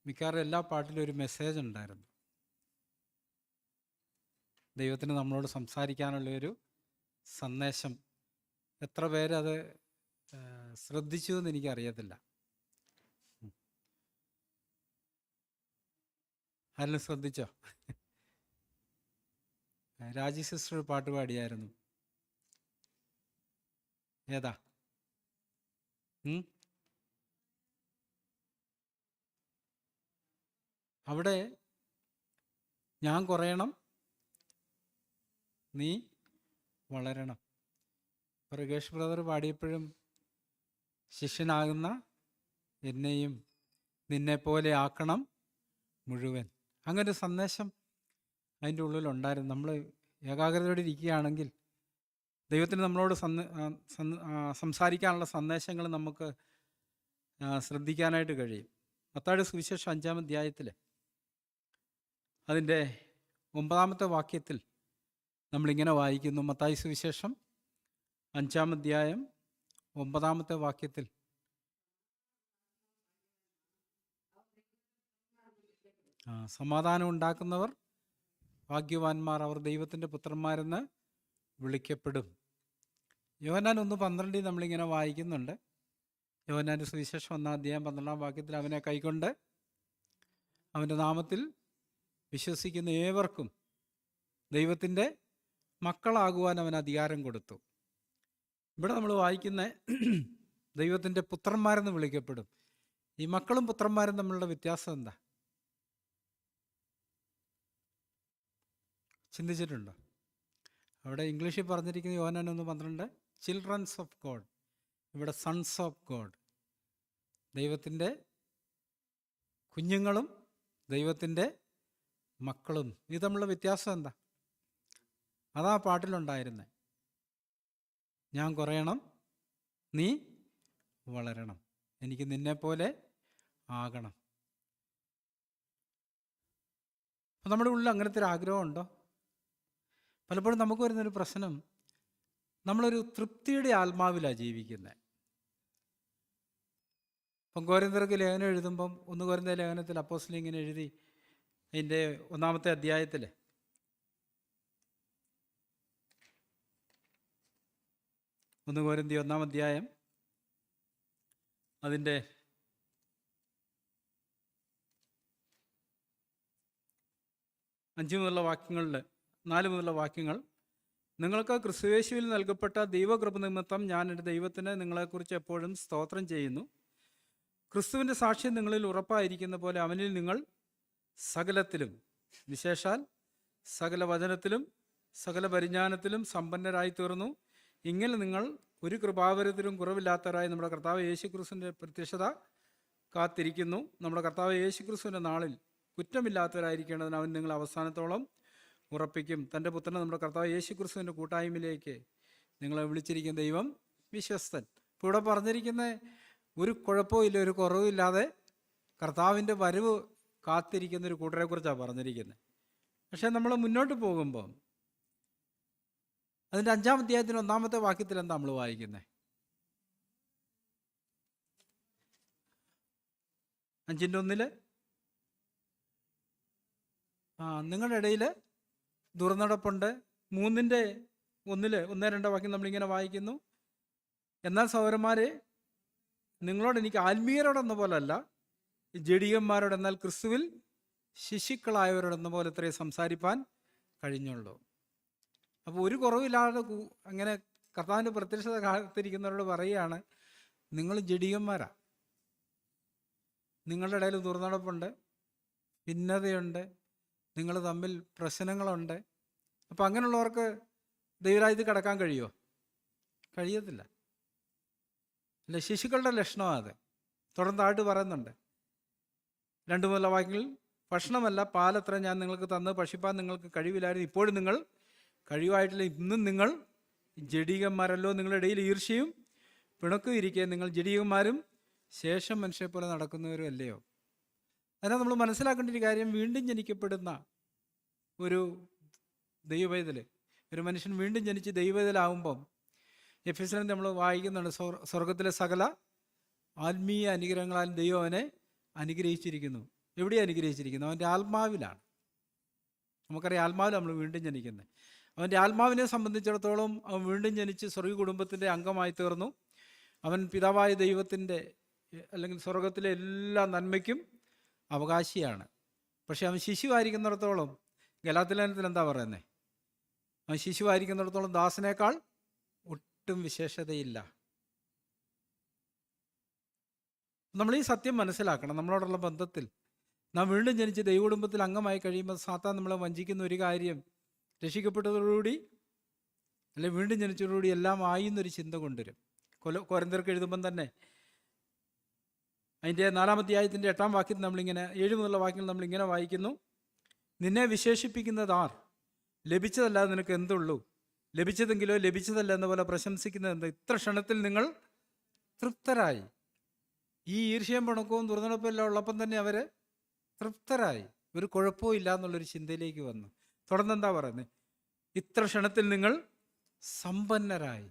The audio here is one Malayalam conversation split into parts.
മിക്കവാറും എല്ലാ പാട്ടിലും ഒരു മെസ്സേജ് ഉണ്ടായിരുന്നു. ദൈവത്തിന് നമ്മളോട് സംസാരിക്കാനുള്ളൊരു സന്ദേശം. എത്ര പേരത് ശ്രദ്ധിച്ചു എന്ന് എനിക്കറിയത്തില്ല. ആരെങ്കിലും ശ്രദ്ധിച്ചോ? രാജി സിസ്റ്റർ പാട്ട് പാടിയായിരുന്നു. ഏതാ? അവിടെ ഞാൻ കുറയണം, നീ വളരണം. പ്രകേഷ് ബ്രദർ പാടിയപ്പോഴും ശിഷ്യനാകുന്ന എന്നെയും നിന്നെപ്പോലെ ആക്കണം മുഴുവൻ, അങ്ങനൊരു സന്ദേശം അതിൻ്റെ ഉള്ളിലുണ്ടായിരുന്നു. നമ്മൾ ഏകാഗ്രതയോടെ ഇരിക്കുകയാണെങ്കിൽ ദൈവത്തിന് നമ്മളോട് സംസാരിക്കാനുള്ള സന്ദേശങ്ങൾ നമുക്ക് ശ്രദ്ധിക്കാനായിട്ട് കഴിയും. മത്തായിയുടെ സുവിശേഷം 5-ാം അധ്യായത്തിൽ അതിൻ്റെ 9-ാമത്തെ വാക്യത്തിൽ നമ്മളിങ്ങനെ വായിക്കുന്നു. മത്തായി സുവിശേഷം 5-ാം അധ്യായം 9-ാമത്തെ വാക്യത്തിൽ സമാധാനം ഉണ്ടാക്കുന്നവർ ഭാഗ്യവാന്മാർ, അവർ ദൈവത്തിൻ്റെ പുത്രന്മാരെന്ന് വിളിക്കപ്പെടും. യോഹന്നാൻ 1:12 നമ്മളിങ്ങനെ വായിക്കുന്നുണ്ട്. യോഹന്നാൻ്റെ സുവിശേഷം 1-ാം അധ്യായം 12-ാം വാക്യത്തിൽ അവനെ കൈക്കൊണ്ട് അവൻ്റെ നാമത്തിൽ വിശ്വസിക്കുന്ന ഏവർക്കും ദൈവത്തിൻ്റെ മക്കളാകുവാൻ അവൻ അധികാരം കൊടുത്തു. ഇവിടെ നമ്മൾ വായിക്കുന്ന ദൈവത്തിൻ്റെ പുത്രന്മാരെന്ന് വിളിക്കപ്പെടും. ഈ മക്കളും പുത്രന്മാരും തമ്മിലുള്ള വ്യത്യാസം എന്താ? ചിന്തിച്ചിട്ടുണ്ടോ? അവിടെ ഇംഗ്ലീഷിൽ പറഞ്ഞിരിക്കുന്ന യോഹന്നാൻ 1:12 ചിൽഡ്രൻസ് ഓഫ് ഗോഡ്, ഇവിടെ സൺസ് ഓഫ് ഗോഡ്. ദൈവത്തിൻ്റെ കുഞ്ഞുങ്ങളും ദൈവത്തിൻ്റെ മക്കളും, ഇത് തമ്മിലുള്ള വ്യത്യാസം എന്താ? അതാ പാട്ടിലുണ്ടായിരുന്നത്. ഞാൻ കുറയണം, നീ വളരണം, എനിക്ക് നിന്നെപ്പോലെ ആകണം. അപ്പം നമ്മുടെ ഉള്ളിൽ അങ്ങനത്തെ ഒരു ആഗ്രഹമുണ്ടോ? പലപ്പോഴും നമുക്ക് വരുന്നൊരു പ്രശ്നം, നമ്മളൊരു തൃപ്തിയുടെ ആത്മാവിലാണ് ജീവിക്കുന്നത്. ഇപ്പം കൊരിന്ത്യർക്ക് ലേഖനം എഴുതുമ്പം 1 കൊരിന്ത്യർ ലേഖനത്തിൽ അപ്പോസ്തലൻ ഇങ്ങനെ എഴുതി, അതിൻ്റെ 1-ാമത്തെ അധ്യായത്തിൽ 1 കൊരിന്ത്യർ 1-ാം അധ്യായം അതിൻ്റെ 5 മുതലുള്ള വാക്യങ്ങളിൽ 4 മുതലുള്ള വാക്യങ്ങൾ, നിങ്ങൾക്ക് ക്രിസ്തുയേശുവിൽ നൽകപ്പെട്ട ദൈവകൃപ നിമിത്തം ഞാൻ എൻ്റെ ദൈവത്തിന് നിങ്ങളെക്കുറിച്ച് എപ്പോഴും സ്തോത്രം ചെയ്യുന്നു. ക്രിസ്തുവിൻ്റെ സാക്ഷ്യം നിങ്ങളിൽ ഉറപ്പായിരിക്കുന്ന പോലെ അവനിൽ നിങ്ങൾ സകലത്തിലും, വിശേഷാൽ സകല വചനത്തിലും സകല പരിജ്ഞാനത്തിലും സമ്പന്നരായി തീർന്നു. ഇങ്ങനെ നിങ്ങൾ ഒരു കൃപാവരത്തിലും കുറവില്ലാത്തവരായി നമ്മുടെ കർത്താവ് യേശുക്രിസ്തുവിൻ്റെ പ്രത്യക്ഷത കാത്തിരിക്കുന്നു. നമ്മുടെ കർത്താവ് യേശുക്രിസ്തുവിൻ്റെ നാളിൽ കുറ്റമില്ലാത്തവരായിരിക്കേണ്ടതിന് അവൻ നിങ്ങൾ അവസാനത്തോളം ഉറപ്പിക്കും. തൻ്റെ പുത്രനെ നമ്മുടെ കർത്താവ് യേശുക്രിസ്തുവിൻ്റെ കൂട്ടായ്മയിലേക്ക് നിങ്ങളെ വിളിച്ചിരിക്കുന്ന ദൈവം വിശ്വസ്തൻ. ഇപ്പോൾ ഇവിടെ പറഞ്ഞിരിക്കുന്ന ഒരു കുഴപ്പവും ഇല്ല, ഒരു കുറവുമില്ലാതെ കർത്താവിൻ്റെ വരവ് കാത്തിരിക്കുന്നൊരു കൂട്ടരെക്കുറിച്ചാണ് പറഞ്ഞിരിക്കുന്നത്. പക്ഷേ നമ്മൾ മുന്നോട്ട് പോകുമ്പോൾ അതിൻ്റെ 5-ാം അധ്യായത്തിന് 1-ാമത്തെ വാക്യത്തിൽ എന്താ നമ്മൾ വായിക്കുന്നത്? 5:1 നിങ്ങളുടെ ഇടയിൽ ദുർനടപ്പുണ്ട്. 3:1 വാക്യം നമ്മളിങ്ങനെ വായിക്കുന്നു, എന്നാൽ സഹോദരന്മാരെ നിങ്ങളോട് എനിക്ക് ആത്മീയരോടെന്ന പോലല്ല, ജഡികന്മാരോട്, എന്നാൽ ക്രിസ്തുവിൽ ശിശുക്കളായവരോടെന്ന പോലെ ഇത്രയും സംസാരിപ്പാൻ കഴിഞ്ഞുള്ളൂ. അപ്പോൾ ഒരു കുറവില്ലാതെ അങ്ങനെ കർത്താവിൻ്റെ പ്രത്യക്ഷത കാത്തിരിക്കുന്നവരോട് പറയുകയാണ്, നിങ്ങൾ ജഡികന്മാരാ, നിങ്ങളുടെ ഇടയിൽ ദുർനടപ്പുണ്ട്, ഭിന്നതയുണ്ട്, നിങ്ങൾ തമ്മിൽ പ്രശ്നങ്ങളുണ്ട്. അപ്പം അങ്ങനെയുള്ളവർക്ക് ദൈവരാജ്യത്തിൽ കടക്കാൻ കഴിയുമോ? കഴിയത്തില്ല. അല്ല, ശിശുക്കളുടെ ലക്ഷണമാണ് അത്. തുടർന്നായിട്ട് പറയുന്നുണ്ട് 2 മുതലുള്ള വാക്യങ്ങളിൽ, ഭക്ഷണമല്ല പാലത്ര ഞാൻ നിങ്ങൾക്ക് തന്ന് ഭക്ഷിപ്പാൻ നിങ്ങൾക്ക് കഴിവില്ലായിരുന്നു, ഇപ്പോഴും നിങ്ങൾ കഴിവായിട്ടില്ല. ഇന്നും നിങ്ങൾ ജഡികന്മാരല്ലോ, നിങ്ങളുടെ ഇടയിൽ ഈർഷ്യയും പിണക്കും ഇരിക്കുക, നിങ്ങൾ ജഡികന്മാരും ശേഷം മനുഷ്യരെ പോലെ നടക്കുന്നവരും അല്ലയോ? അതിനാൽ നമ്മൾ മനസ്സിലാക്കേണ്ട ഒരു കാര്യം, വീണ്ടും ജനിക്കപ്പെടുന്ന ഒരു ദൈവവേദൽ, ഒരു മനുഷ്യൻ വീണ്ടും ജനിച്ച് ദൈവവേദലാവുമ്പം എഫെസ്യരിൽ നമ്മൾ വായിക്കുന്നുണ്ട്, സ്വർഗത്തിലെ സകല ആത്മീയ അനുഗ്രഹങ്ങളാൽ ദൈവം അവനെ അനുഗ്രഹിച്ചിരിക്കുന്നു. എവിടെയാണ് അനുഗ്രഹിച്ചിരിക്കുന്നത്? അവൻ്റെ ആത്മാവിലാണ്. നമുക്കറിയാം ആത്മാവിൽ നമ്മൾ വീണ്ടും ജനിക്കുന്നത്. അവൻ്റെ ആത്മാവിനെ സംബന്ധിച്ചിടത്തോളം അവൻ വീണ്ടും ജനിച്ച് സ്വർഗീയ കുടുംബത്തിൻ്റെ അംഗമായി തീർന്നു. അവൻ പിതാവായ ദൈവത്തിൻ്റെ അല്ലെങ്കിൽ സ്വർഗത്തിലെ എല്ലാ നന്മയ്ക്കും അവകാശിയാണ്. പക്ഷെ അവൻ ശിശുവായിരിക്കുന്നിടത്തോളം, ഗലാത്യലേഖനത്തിൽ എന്താ പറയുന്നത്? അവൻ ശിശുവായിരിക്കുന്നിടത്തോളം ദാസനേക്കാൾ ഒട്ടും വിശേഷതയില്ല. നമ്മൾ ഈ സത്യം മനസ്സിലാക്കണം. നമ്മളോടുള്ള ബന്ധത്തിൽ നാം വീണ്ടും ജനിച്ച് ദൈവകുടുംബത്തിൽ അംഗമായി കഴിയുമ്പോൾ സാത്താൻ നമ്മളെ വഞ്ചിക്കുന്ന ഒരു കാര്യം, രക്ഷിക്കപ്പെട്ടതോടുകൂടി അല്ലെ വീണ്ടും ജനിച്ചതോടുകൂടി എല്ലാം ആയി എന്നൊരു ചിന്ത കൊണ്ടുവരും. കൊരിന്ത്യർക്ക് എഴുതുമ്പം തന്നെ അതിൻ്റെ 4-ാം അധ്യായത്തിൻ്റെ 8-ാം വാക്യത്തിൽ നമ്മളിങ്ങനെ 7 മുതലുള്ള വാക്യങ്ങൾ നമ്മളിങ്ങനെ വായിക്കുന്നു: നിന്നെ വിശേഷിപ്പിക്കുന്നത് ആർ? ലഭിച്ചതല്ലാതെ നിനക്ക് എന്തുള്ളൂ? ലഭിച്ചതെങ്കിലോ ലഭിച്ചതല്ല എന്ന പോലെ പ്രശംസിക്കുന്നത് എന്ത്? ഇത്ര ക്ഷണത്തിൽ നിങ്ങൾ തൃപ്തരായി. ഈ ഈർഷ്യയും പിണക്കവും ദുർനടപ്പും എല്ലാം ഉള്ളപ്പം തന്നെ അവർ തൃപ്തരായി, ഒരു കുഴപ്പവും ഇല്ല എന്നുള്ളൊരു ചിന്തയിലേക്ക് വന്നു. തുടർന്ന് എന്താ പറയുന്നത്? ഇത്ര ക്ഷണത്തിൽ നിങ്ങൾ സമ്പന്നരായി.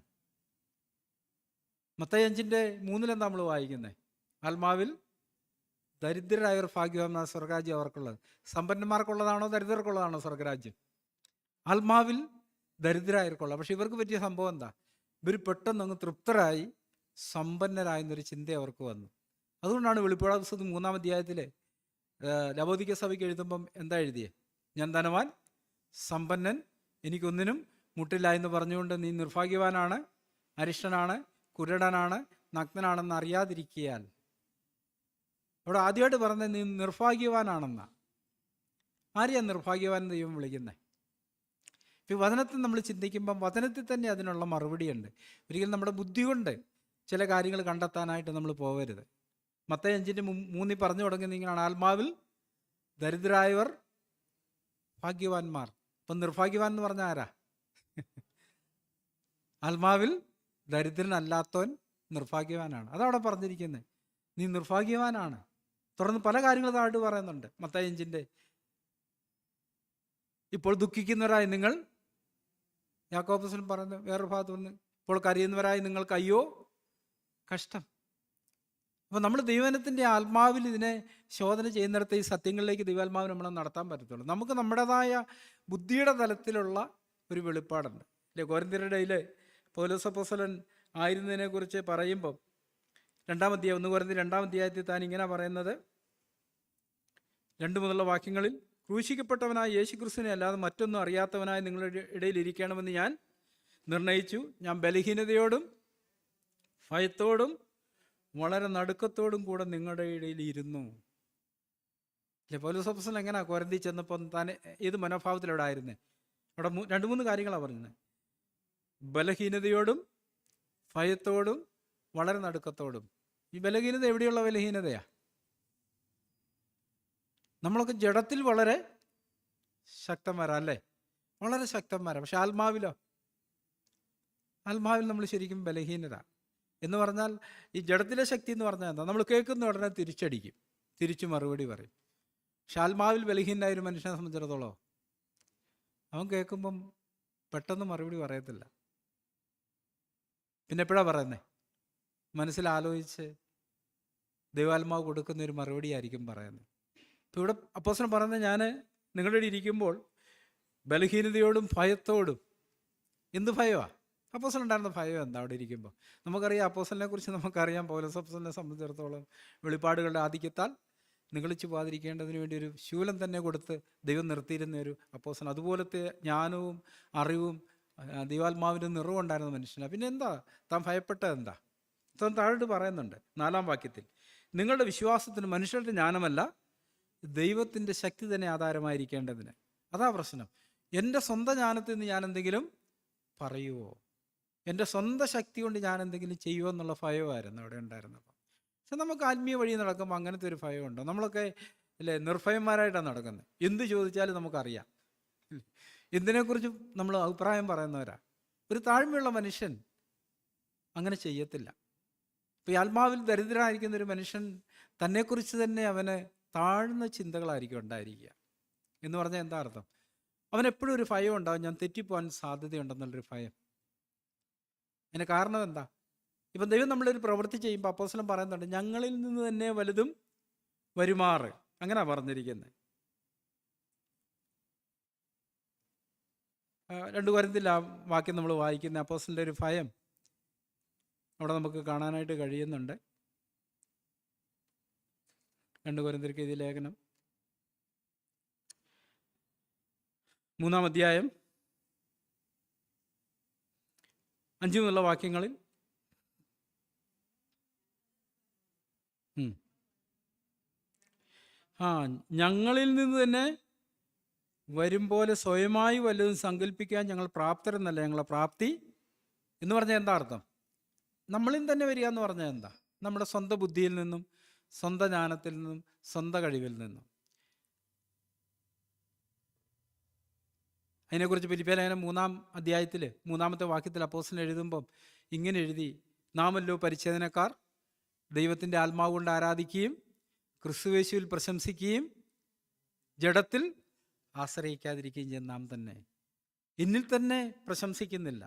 മത്തായി 5:3 നമ്മൾ വായിക്കുന്നത്, ആത്മാവിൽ ദരിദ്രരായവർ ഭാഗ്യവാന്മാ, സ്വർഗരാജ്യം അവർക്കുള്ളത്. സമ്പന്നന്മാർക്കുള്ളതാണോ ദരിദ്രർക്കുള്ളതാണോ സ്വർഗരാജ്യം? ആത്മാവിൽ ദരിദ്രരായവർക്കുള്ള. പക്ഷെ ഇവർക്ക് പറ്റിയ സംഭവം എന്താ? ഇവർ പെട്ടെന്ന് അങ്ങ് തൃപ്തരായി, സമ്പന്നരായെന്നൊരു ചിന്ത അവർക്ക് വന്നു. അതുകൊണ്ടാണ് വെളിപ്പാട് പുസ്തകം 3-ാം അധ്യായത്തിൽ ലവോദിക്ക സഭയ്ക്ക് എഴുതുമ്പം എന്താ എഴുതിയേ? ഞാൻ ധനവാൻ, സമ്പന്നൻ, എനിക്കൊന്നിനും മുട്ടില്ല എന്ന് പറഞ്ഞുകൊണ്ട് നീ നിർഭാഗ്യവാനാണ്, അരിഷ്ടനാണ്, കുരുടനാണ്, നഗ്നനാണെന്ന് അറിയാതിരിക്കയാൽ. അവിടെ ആദ്യമായിട്ട് പറഞ്ഞത് നീ നിർഭാഗ്യവാനാണെന്നാ. ആരെയാണ് നിർഭാഗ്യവാൻ ദൈവം വിളിക്കുന്നത്? ഈ വചനത്തിൽ നമ്മൾ ചിന്തിക്കുമ്പം വചനത്തിൽ തന്നെ അതിനുള്ള മറുപടിയുണ്ട്. ഒരിക്കലും നമ്മുടെ ബുദ്ധി കൊണ്ട് ചില കാര്യങ്ങൾ കണ്ടെത്താനായിട്ട് നമ്മൾ പോകരുത്. മത്തായി 5:3 പറഞ്ഞു തുടങ്ങുന്നത് ഇങ്ങനെയാണ്: ആത്മാവിൽ ദരിദ്രരായവർ ഭാഗ്യവാന്മാർ. അപ്പം നിർഭാഗ്യവാൻ എന്ന് പറഞ്ഞാൽ ആരാ? ആത്മാവിൽ ദരിദ്രനല്ലാത്തവൻ നിർഭാഗ്യവാനാണ്. അതവിടെ പറഞ്ഞിരിക്കുന്നത്. നീ നിർഭാഗ്യവാനാണ്. തുടർന്ന് പല കാര്യങ്ങൾ താഴോട്ട് പറയുന്നുണ്ട്. മത്തായി 5 ഇപ്പോൾ ദുഃഖിക്കുന്നവരായി നിങ്ങൾ, യാക്കോബ് അപ്പോസ്തലൻ പറയുന്ന വേറൊരു ഭാഗത്ത് വന്ന്, ഇപ്പോൾ കരയുന്നവരായി നിങ്ങൾക്ക് അയ്യോ കഷ്ടം. അപ്പോൾ നമ്മൾ ദൈവജനത്തിൻ്റെ ആത്മാവിൽ ഇതിനെ ശോധന ചെയ്യുന്നിടത്ത് ഈ സത്യങ്ങളിലേക്ക് ദൈവാത്മാവ് നമ്മളെ നടത്താൻ പറ്റത്തുള്ളൂ. നമുക്ക് നമ്മുടേതായ ബുദ്ധിയുടെ തലത്തിലുള്ള ഒരു വെളിപ്പാടുണ്ട്. അല്ലേ? കൊരിന്ത്യരുടെ ഇടയിൽ പൗലോസ് അപ്പോസ്തലൻ ആയിരുന്നതിനെക്കുറിച്ച് പറയുമ്പം 2-ാം അധ്യായം 1 കൊരിന്ത്യർ 2-ാം അധ്യായത്തിൽ താൻ ഇങ്ങനെ പറയുന്നത്, 2 മുതലുള്ള വാക്യങ്ങളിൽ, ക്രൂശിക്കപ്പെട്ടവനായ യേശുക്രിസ്തുവിനെ അല്ലാതെ മറ്റൊന്നും അറിയാത്തവനായി നിങ്ങളുടെ ഇടയിൽ ഇരിക്കണമെന്ന് ഞാൻ നിർണയിച്ചു. ഞാൻ ബലഹീനതയോടും ഭയത്തോടും വളരെ നടുക്കത്തോടും കൂടെ നിങ്ങളുടെ ഇടയിൽ ഇരുന്നു. അല്ലേ? പൗലോസ് അപ്പോസ്തലൻ എങ്ങനെയാ കൊരിന്തി ചെന്നപ്പോൾ താൻ ഏത് മനോഭാവത്തിലവിടെ ആയിരുന്നേ? അവിടെ 2-3 കാര്യങ്ങളാണ് പറയുന്നത്. ബലഹീനതയോടും ഭയത്തോടും വളരെ നടുക്കത്തോടും. ഈ ബലഹീനത എവിടെയുള്ള ബലഹീനതയാ? നമ്മളൊക്കെ ജഡത്തിൽ വളരെ ശക്തന്മാരാ, അല്ലേ? വളരെ ശക്തന്മാരാ. പക്ഷെ ആത്മാവിലോ? ആത്മാവിൽ നമ്മൾ ശരിക്കും ബലഹീനരാ. എന്ന് പറഞ്ഞാൽ ഈ ജഡത്തിലെ ശക്തി എന്ന് പറഞ്ഞാൽ എന്താ? നമ്മൾ കേൾക്കുന്ന ഉടനെ തിരിച്ചടിക്കും, തിരിച്ചു മറുപടി പറയും. പക്ഷെ ആത്മാവിൽ ബലഹീനായ ഒരു മനുഷ്യനെ സംബന്ധിച്ചിടത്തോളം അവൻ കേൾക്കുമ്പം പെട്ടെന്ന് മറുപടി പറയത്തില്ല. പിന്നെ എപ്പോഴാണ് പറയുന്നത്? മനസ്സിലാലോചിച്ച് ദൈവാത്മാവ് കൊടുക്കുന്ന ഒരു മറുപടി ആയിരിക്കും പറയുന്നത്. ഇപ്പോൾ ഇവിടെ അപ്പോസ്തലൻ പറയുന്നത്, ഞാൻ നിങ്ങളുടെ ഇടയിൽ ഇരിക്കുമ്പോൾ ബലഹീനതയോടും ഭയത്തോടും. എന്ത് ഭയമാണ്? അപ്പോസ്തലൻ ഉണ്ടായിരുന്ന ഭയം എന്താ അവിടെ ഇരിക്കുമ്പോൾ? നമുക്കറിയാം അപ്പോസ്തലനെ കുറിച്ച് നമുക്കറിയാം. പൗലോസ് അപ്പോസ്തലനെ സംബന്ധിച്ചിടത്തോളം വെളിപ്പാടുകളുടെ ആധിക്യത്താൽ നിഗളിച്ചു പോകാതിരിക്കേണ്ടതിന് വേണ്ടി ഒരു ശൂലം തന്നെ കൊടുത്ത് ദൈവം നിർത്തിയിരുന്ന ഒരു അപ്പോസ്തലൻ. അതുപോലത്തെ ജ്ഞാനവും അറിവും ദൈവാത്മാവിൻ്റെ നിറവുണ്ടായിരുന്ന മനുഷ്യനാണ്. പിന്നെ എന്താ താൻ ഭയപ്പെട്ടത്? എന്താ താൻ താഴോട്ട് പറയുന്നുണ്ട് 4-ാം വാക്യത്തിൽ, നിങ്ങളുടെ വിശ്വാസത്തിന് മനുഷ്യരുടെ ജ്ഞാനമല്ല ദൈവത്തിൻ്റെ ശക്തി തന്നെ ആധാരമായിരിക്കേണ്ടതിന്. അതാ പ്രശ്നം. എൻ്റെ സ്വന്തം ജ്ഞാനത്തിൽ നിന്ന് ഞാൻ എന്തെങ്കിലും പറയുമോ? എൻ്റെ സ്വന്തം ശക്തി കൊണ്ട് ഞാൻ എന്തെങ്കിലും ചെയ്യുമോ എന്നുള്ള ഭയമായിരുന്നു അവിടെ ഉണ്ടായിരുന്നപ്പോൾ. പക്ഷെ നമുക്ക് ആത്മീയ വഴി നടക്കുമ്പോൾ അങ്ങനത്തെ ഒരു ഭയമുണ്ടോ? നമ്മളൊക്കെ അല്ലേ നിർഭയന്മാരായിട്ടാണ് നടക്കുന്നത്. എന്ത് ചോദിച്ചാലും നമുക്കറിയാം. എന്തിനെക്കുറിച്ചും നമ്മൾ അഭിപ്രായം പറയുന്നവരാ. ഒരു താഴ്മയുള്ള മനുഷ്യൻ അങ്ങനെ ചെയ്യത്തില്ല. ഇപ്പോൾ ഈ ആത്മാവിൽ ദരിദ്രനായിരിക്കുന്ന ഒരു മനുഷ്യൻ തന്നെക്കുറിച്ച് തന്നെ അവന് താഴ്ന്ന ചിന്തകളായിരിക്കും ഉണ്ടായിരിക്കുക. എന്ന് പറഞ്ഞാൽ എന്താ അർത്ഥം? അവനെപ്പോഴും ഒരു ഭയം ഉണ്ടാവും, ഞാൻ തെറ്റിപ്പോകാൻ സാധ്യതയുണ്ടെന്നുള്ളൊരു ഭയം. അതിന് കാരണം എന്താ? ഇപ്പം ദൈവം നമ്മളൊരു പ്രവൃത്തി ചെയ്യുമ്പോൾ അപ്പോസ്തലൻ പറയുന്നുണ്ട്, ഞങ്ങളിൽ നിന്ന് തന്നെ വലുതും വരുമാറ്. അങ്ങനെ പറഞ്ഞിരിക്കുന്നത്. 2 കൊരിന്ത്യരിൽ ആ വാക്യം നമ്മൾ വായിക്കുന്ന അപ്പോസ്തലൻ്റെ ഒരു ഭയം അവിടെ നമുക്ക് കാണാനായിട്ട് കഴിയുന്നുണ്ട്. 2 കൊരിന്ത്യർക്ക് എഴുതിയ ലേഖനം 3-ാം അധ്യായം 5 മുതലുള്ള വാക്യങ്ങളിൽ ഞങ്ങളിൽ നിന്ന് തന്നെ വരും പോലെ സ്വയമായി വല്ലതും സങ്കല്പിക്കാൻ ഞങ്ങൾ പ്രാപ്തരെന്നല്ല, ഞങ്ങളെ പ്രാപ്തി എന്ന് പറഞ്ഞാൽ എന്താ അർത്ഥം? നമ്മളിൽ തന്നെ വരിക എന്ന് പറഞ്ഞാൽ എന്താ? നമ്മുടെ സ്വന്തം ബുദ്ധിയിൽ നിന്നും, സ്വന്തം ജ്ഞാനത്തിൽ നിന്നും, സ്വന്തം കഴിവിൽ നിന്നും. അതിനെക്കുറിച്ച് ഫിലിപ്പിയ ലേഖനം 3-ാം അധ്യായത്തിൽ 3-ാമത്തെ വാക്യത്തിൽ അപ്പോസ്തലൻ എഴുതുമ്പം ഇങ്ങനെ എഴുതി: നാമല്ലോ പരിച്ഛേദനക്കാർ, ദൈവത്തിൻ്റെ ആത്മാവ് കൊണ്ട് ആരാധിക്കുകയും ക്രിസ്തുയേശുവിൽ പ്രശംസിക്കുകയും ജഡത്തിൽ ആശ്രയിക്കാതിരിക്കുകയും ചെയ്യുന്ന നാം തന്നെ. എന്നിൽ തന്നെ പ്രശംസിക്കുന്നില്ല,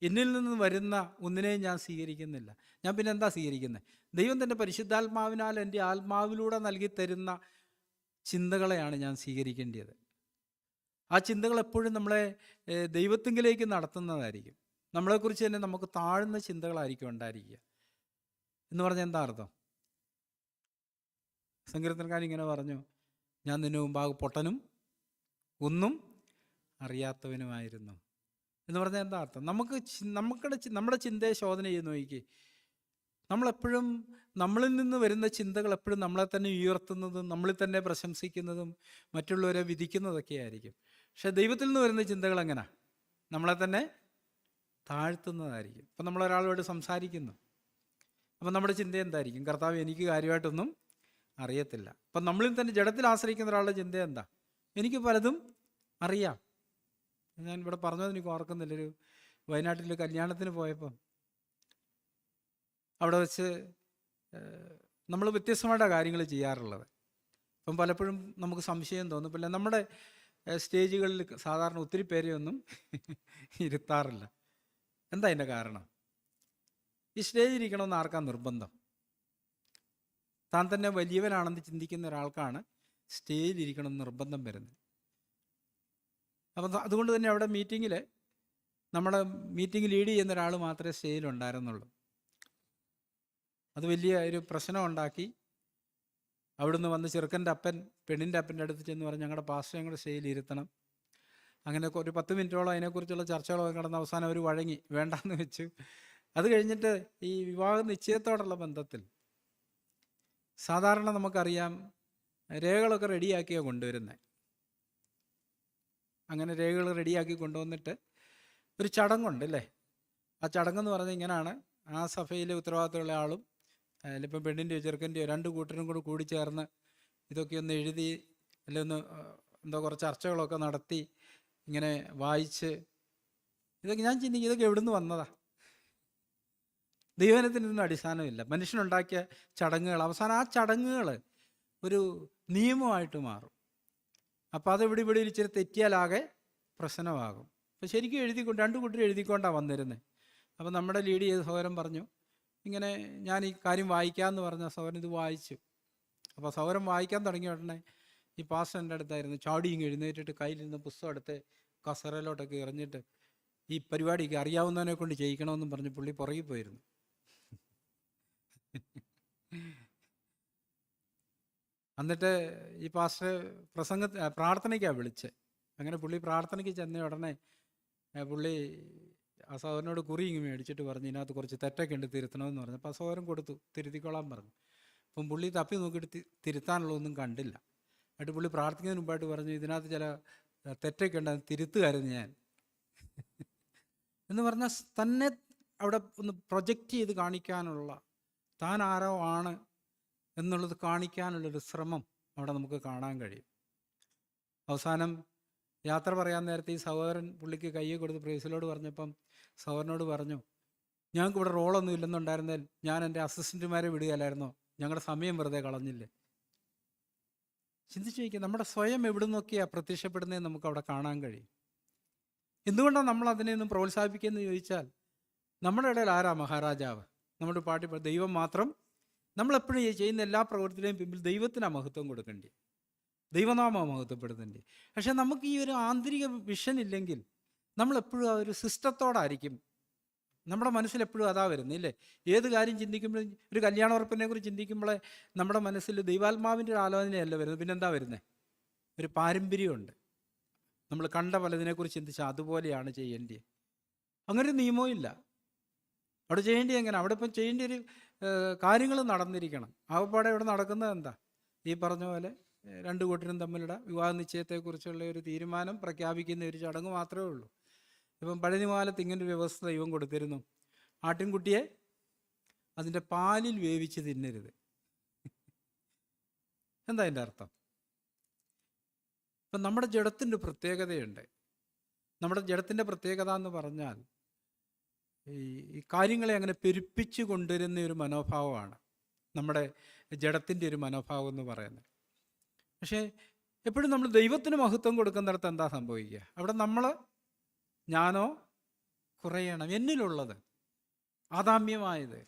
എന്നിൽ നിന്ന് വരുന്ന ഒന്നിനെയും ഞാൻ സ്വീകരിക്കുന്നില്ല. ഞാൻ പിന്നെ എന്താ സ്വീകരിക്കുന്നത്? ദൈവം തൻ്റെ പരിശുദ്ധാത്മാവിനാൽ എൻ്റെ ആത്മാവിലൂടെ നൽകി തരുന്ന ചിന്തകളെയാണ് ഞാൻ സ്വീകരിക്കേണ്ടത്. ആ ചിന്തകൾ എപ്പോഴും നമ്മളെ ദൈവത്തിങ്കിലേക്ക് നടത്തുന്നതായിരിക്കും. നമ്മളെക്കുറിച്ച് തന്നെ നമുക്ക് താഴ്ന്ന ചിന്തകളായിരിക്കും ഉണ്ടായിരിക്കുക. എന്ന് പറഞ്ഞാൽ എന്താ അർത്ഥം? സങ്കീർത്തനക്കാരൻ ഇങ്ങനെ പറഞ്ഞു: ഞാൻ നിന്നെ മുമ്പാകെ പൊട്ടനും ഒന്നും അറിയാത്തവനുമായിരുന്നു. എന്ന് പറഞ്ഞാൽ എന്താ അർത്ഥം? നമ്മുടെ ചിന്തയെ ശോധന ചെയ്ത് നോക്കി. നമ്മളെപ്പോഴും നമ്മളിൽ നിന്ന് വരുന്ന ചിന്തകൾ എപ്പോഴും നമ്മളെ തന്നെ ഉയർത്തുന്നതും നമ്മളിൽ തന്നെ പ്രശംസിക്കുന്നതും മറ്റുള്ളവരെ വിധിക്കുന്നതൊക്കെ ആയിരിക്കും. പക്ഷെ ദൈവത്തിൽ നിന്ന് വരുന്ന ചിന്തകൾ എങ്ങനെ? നമ്മളെ തന്നെ താഴ്ത്തുന്നതായിരിക്കും. ഇപ്പം നമ്മളൊരാളോട് സംസാരിക്കുന്നു, അപ്പം നമ്മുടെ ചിന്ത എന്തായിരിക്കും? കർത്താവ്, എനിക്ക് കാര്യമായിട്ടൊന്നും അറിയത്തില്ല. അപ്പം നമ്മളിൽ തന്നെ ജഡത്തിൽ ആശ്രയിക്കുന്ന ഒരാളുടെ ചിന്ത എന്താ? എനിക്ക് പലതും അറിയാം. ഞാൻ ഇവിടെ പറഞ്ഞത് എനിക്ക് ഓർക്കുന്നില്ല. ഒരു വയനാട്ടിൽ കല്യാണത്തിന് പോയപ്പം അവിടെ വെച്ച് നമ്മൾ വ്യത്യസ്തമായിട്ടാണ് കാര്യങ്ങൾ ചെയ്യാറുള്ളത്. അപ്പം പലപ്പോഴും നമുക്ക് സംശയം തോന്നും. പിന്നെ നമ്മുടെ സ്റ്റേജുകളിൽ സാധാരണ ഒത്തിരി പേരെയൊന്നും ഇരുത്താറില്ല. എന്താ അതിൻ്റെ കാരണം? ഈ സ്റ്റേജിൽ ഇരിക്കണമെന്ന് ആർക്കാ നിർബന്ധം? താൻ തന്നെ വലിയവനാണെന്ന് ചിന്തിക്കുന്ന ഒരാൾക്കാണ് സ്റ്റേജിൽ ഇരിക്കണമെന്ന് നിർബന്ധം വരുന്നത്. അപ്പം അതുകൊണ്ട് തന്നെ അവിടെ നമ്മുടെ മീറ്റിംഗ് ലീഡ് ചെയ്യുന്ന ഒരാൾ മാത്രമേ സ്റ്റേജിലുണ്ടായിരുന്നുള്ളൂ. അത് വലിയ ഒരു പ്രശ്നം ഉണ്ടാക്കി. അവിടുന്ന് വന്ന് ചെറുക്കൻ്റെ അപ്പൻ പെണ്ണിൻ്റെ അപ്പൻ്റെ അടുത്ത് ചെന്ന് പറഞ്ഞ്, ഞങ്ങളുടെ പാസ്റ്റർ ഞങ്ങളുടെ സ്റ്റേജിൽ ഇരുത്തണം. അങ്ങനെ ഒരു 10 മിനിറ്റോളം അതിനെക്കുറിച്ചുള്ള ചർച്ചകളൊക്കെ നടന്ന അവസാനം അവർ വഴങ്ങി, വേണ്ടാന്ന് വെച്ചു. അത് കഴിഞ്ഞിട്ട് ഈ വിവാഹ നിശ്ചയത്തോടുള്ള ബന്ധത്തിൽ സാധാരണ നമുക്കറിയാം രേഖകളൊക്കെ റെഡിയാക്കിയാണ് കൊണ്ടുവരുന്നത്. അങ്ങനെ രേഖകൾ റെഡിയാക്കി കൊണ്ടുവന്നിട്ട് ഒരു ചടങ്ങുണ്ട് അല്ലേ? ആ ചടങ്ങെന്ന് പറഞ്ഞാൽ ഇങ്ങനെയാണ്: ആ സഭയിലെ ഉത്തരവാദിത്തമുള്ള ആളും അതിലിപ്പം പെണ്ണിൻ്റെയോ ചെറുക്കൻ്റെയോ 2 കൂട്ടരും കൂടി ചേർന്ന് ഇതൊക്കെ ഒന്ന് എഴുതി, അല്ലെ ഒന്ന് എന്തോ കുറച്ച് ചർച്ചകളൊക്കെ നടത്തി ഇങ്ങനെ വായിച്ച്, ഇതൊക്കെ ഞാൻ ചിന്തിക്കും, ഇതൊക്കെ എവിടെ നിന്ന് വന്നതാ? ദൈവത്തിനൊന്നും അടിസ്ഥാനമില്ല. മനുഷ്യനുണ്ടാക്കിയ ചടങ്ങുകൾ. അവസാനം ആ ചടങ്ങുകൾ ഒരു നിയമമായിട്ട് മാറും. അപ്പോൾ അതെവിടെ ഇവിടെ ഇച്ചിരി തെറ്റിയാലാകെ പ്രശ്നമാകും. അപ്പോൾ ശരിക്കും 2 കൂട്ടർ എഴുതിക്കൊണ്ടാണ് വന്നിരുന്നത്. അപ്പോൾ നമ്മുടെ ലീഡ് ചെയ്ത സഹോദരൻ പറഞ്ഞു, ഇങ്ങനെ ഞാൻ ഈ കാര്യം വായിക്കാമെന്ന് പറഞ്ഞ സഹോദരൻ ഇത് വായിച്ചു. അപ്പോൾ സഹോദരൻ വായിക്കാൻ തുടങ്ങിയ ഉടനെ ഈ പാസ്റ്റർ എൻ്റെ അടുത്തായിരുന്നു. ചാടി ഇങ്ങ് എഴുന്നേറ്റിട്ട് കയ്യിലിരുന്ന് പുസ്തകം എടുത്ത് കസറയിലോട്ടൊക്കെ എറിഞ്ഞിട്ട് ഈ പരിപാടിക്ക് അറിയാവുന്നവനെ കൊണ്ട് ചെയ്യിക്കണമെന്നും പറഞ്ഞ് പുള്ളി പുറകിൽ പോയിരുന്നു. എന്നിട്ട് ഈ പാസ്റ്റർ പ്രാർത്ഥനയ്ക്കാണ് വിളിച്ചത്. അങ്ങനെ പുള്ളി പ്രാർത്ഥനയ്ക്ക് ചെന്ന ഉടനെ പുള്ളി ആ സഹോദരനോട് കുറി ഇങ്ങ് മേടിച്ചിട്ട് പറഞ്ഞു, ഇതിനകത്ത് കുറച്ച് തെറ്റൊക്കെ ഉണ്ട്, തിരുത്തണമെന്ന് പറഞ്ഞു. അപ്പോൾ ആ സഹോദരൻ കൊടുത്തു, തിരുത്തിക്കോളാൻ പറഞ്ഞു. അപ്പം പുള്ളി തപ്പി നോക്കിയിട്ട് തിരുത്താനുള്ളതൊന്നും കണ്ടില്ല. എന്നിട്ട് പുള്ളി പ്രാർത്ഥിക്കുന്നതിന് മുമ്പായിട്ട് പറഞ്ഞു, ഇതിനകത്ത് ചില തെറ്റൊക്കെ ഉണ്ട്, അത് തിരുത്തുകായിരുന്നു ഞാൻ എന്ന് പറഞ്ഞാൽ തന്നെ അവിടെ ഒന്ന് പ്രൊജക്റ്റ് ചെയ്ത് കാണിക്കാനുള്ള, താൻ ആരോ ആണ് എന്നുള്ളത് കാണിക്കാനുള്ളൊരു ശ്രമം അവിടെ നമുക്ക് കാണാൻ കഴിയും. അവസാനം യാത്ര പറയാൻ നേരത്തെ ഈ സഹോദരൻ പുള്ളിക്ക് കയ്യെ കൊടുത്ത് പ്രൈസിലോട് പറഞ്ഞപ്പം സഹോദരനോട് പറഞ്ഞു, ഞങ്ങൾക്ക് ഇവിടെ റോളൊന്നും ഇല്ലെന്നുണ്ടായിരുന്നാൽ ഞാൻ എൻ്റെ അസിസ്റ്റൻറ്റുമാരെ വിടുകയല്ലായിരുന്നോ? ഞങ്ങളുടെ സമയം വെറുതെ കളഞ്ഞില്ലേ? ചിന്തിച്ചു നോക്കിയാൽ നമ്മുടെ സ്വയം എവിടെ നിന്നൊക്കെയാണ് പ്രത്യക്ഷപ്പെടുന്നതെന്ന് നമുക്ക് അവിടെ കാണാൻ കഴിയും. എന്തുകൊണ്ടാണ് നമ്മൾ അതിനെയൊന്നും പ്രോത്സാഹിപ്പിക്കുകയെന്ന് ചോദിച്ചാൽ, നമ്മുടെ ഇടയിൽ ആരാ മഹാരാജാവ്? നമ്മുടെ പാട്ടി ദൈവം മാത്രം. നമ്മളെപ്പോഴും ചെയ്യുന്ന എല്ലാ പ്രവൃത്തിയുടെയും പിമ്പിൽ ദൈവത്തിനാണ് മഹത്വം കൊടുക്കേണ്ടത്. ദൈവനാമം മഹത്വപ്പെടുന്നുണ്ട്. പക്ഷെ നമുക്ക് ഈ ഒരു ആന്തരിക വിഷൻ ഇല്ലെങ്കിൽ നമ്മളെപ്പോഴും ആ ഒരു സിസ്റ്റത്തോടായിരിക്കും. നമ്മുടെ മനസ്സിൽ എപ്പോഴും അതാ വരുന്നില്ലേ. ഏത് കാര്യം ചിന്തിക്കുമ്പോഴും, ഒരു കല്യാണ ഉറപ്പിനെ കുറിച്ച് ചിന്തിക്കുമ്പോഴേ നമ്മുടെ മനസ്സിൽ ദൈവാത്മാവിൻ്റെ ഒരു ആലോചനയല്ല വരുന്നത്, പിന്നെന്താ വരുന്നത്? ഒരു പാരമ്പര്യമുണ്ട്. നമ്മൾ കണ്ട പലതിനെക്കുറിച്ച് ചിന്തിച്ചാൽ അതുപോലെയാണ് ചെയ്യേണ്ടത്. അങ്ങനൊരു നിയമവും ഇല്ല. അവിടെ ചെയ്യേണ്ടത് എങ്ങനെ? അവിടെ ഇപ്പം ചെയ്യേണ്ട ഒരു കാര്യങ്ങൾ നടന്നിരിക്കണം. ആകപ്പാടെ ഇവിടെ നടക്കുന്നത് എന്താ? ഈ പറഞ്ഞ പോലെ രണ്ട് കൂട്ടരും തമ്മിലുള്ള വിവാഹ നിശ്ചയത്തെക്കുറിച്ചുള്ള ഒരു തീരുമാനം പ്രഖ്യാപിക്കുന്ന ഒരു ചടങ്ങ് മാത്രമേ ഉള്ളൂ. ഇപ്പം പഴയ കാലത്ത് ഇങ്ങനൊരു വ്യവസ്ഥ ദൈവം കൊടുത്തിരുന്നു. ആട്ടിൻകുട്ടിയെ അതിൻ്റെ പാലിൽ വേവിച്ച് തിന്നരുത്. എന്താ അതിൻ്റെ അർത്ഥം? ഇപ്പം നമ്മുടെ ജഡത്തിൻ്റെ പ്രത്യേകതയുണ്ട്. നമ്മുടെ ജഡത്തിൻ്റെ പ്രത്യേകത എന്ന് പറഞ്ഞാൽ ഈ കാര്യങ്ങളെ അങ്ങനെ പെരുപ്പിച്ച് കൊണ്ടുവരുന്ന ഒരു മനോഭാവമാണ് നമ്മുടെ ജഡത്തിൻ്റെ ഒരു മനോഭാവം എന്ന് പറയുന്നത്. പക്ഷേ എപ്പോഴും നമ്മൾ ദൈവത്തിന് മഹത്വം കൊടുക്കുന്നിടത്ത് എന്താ സംഭവിക്കുക? അവിടെ ഞാനോ കുറയണം. എന്നിലുള്ളത്, ആദാമ്യമായത്,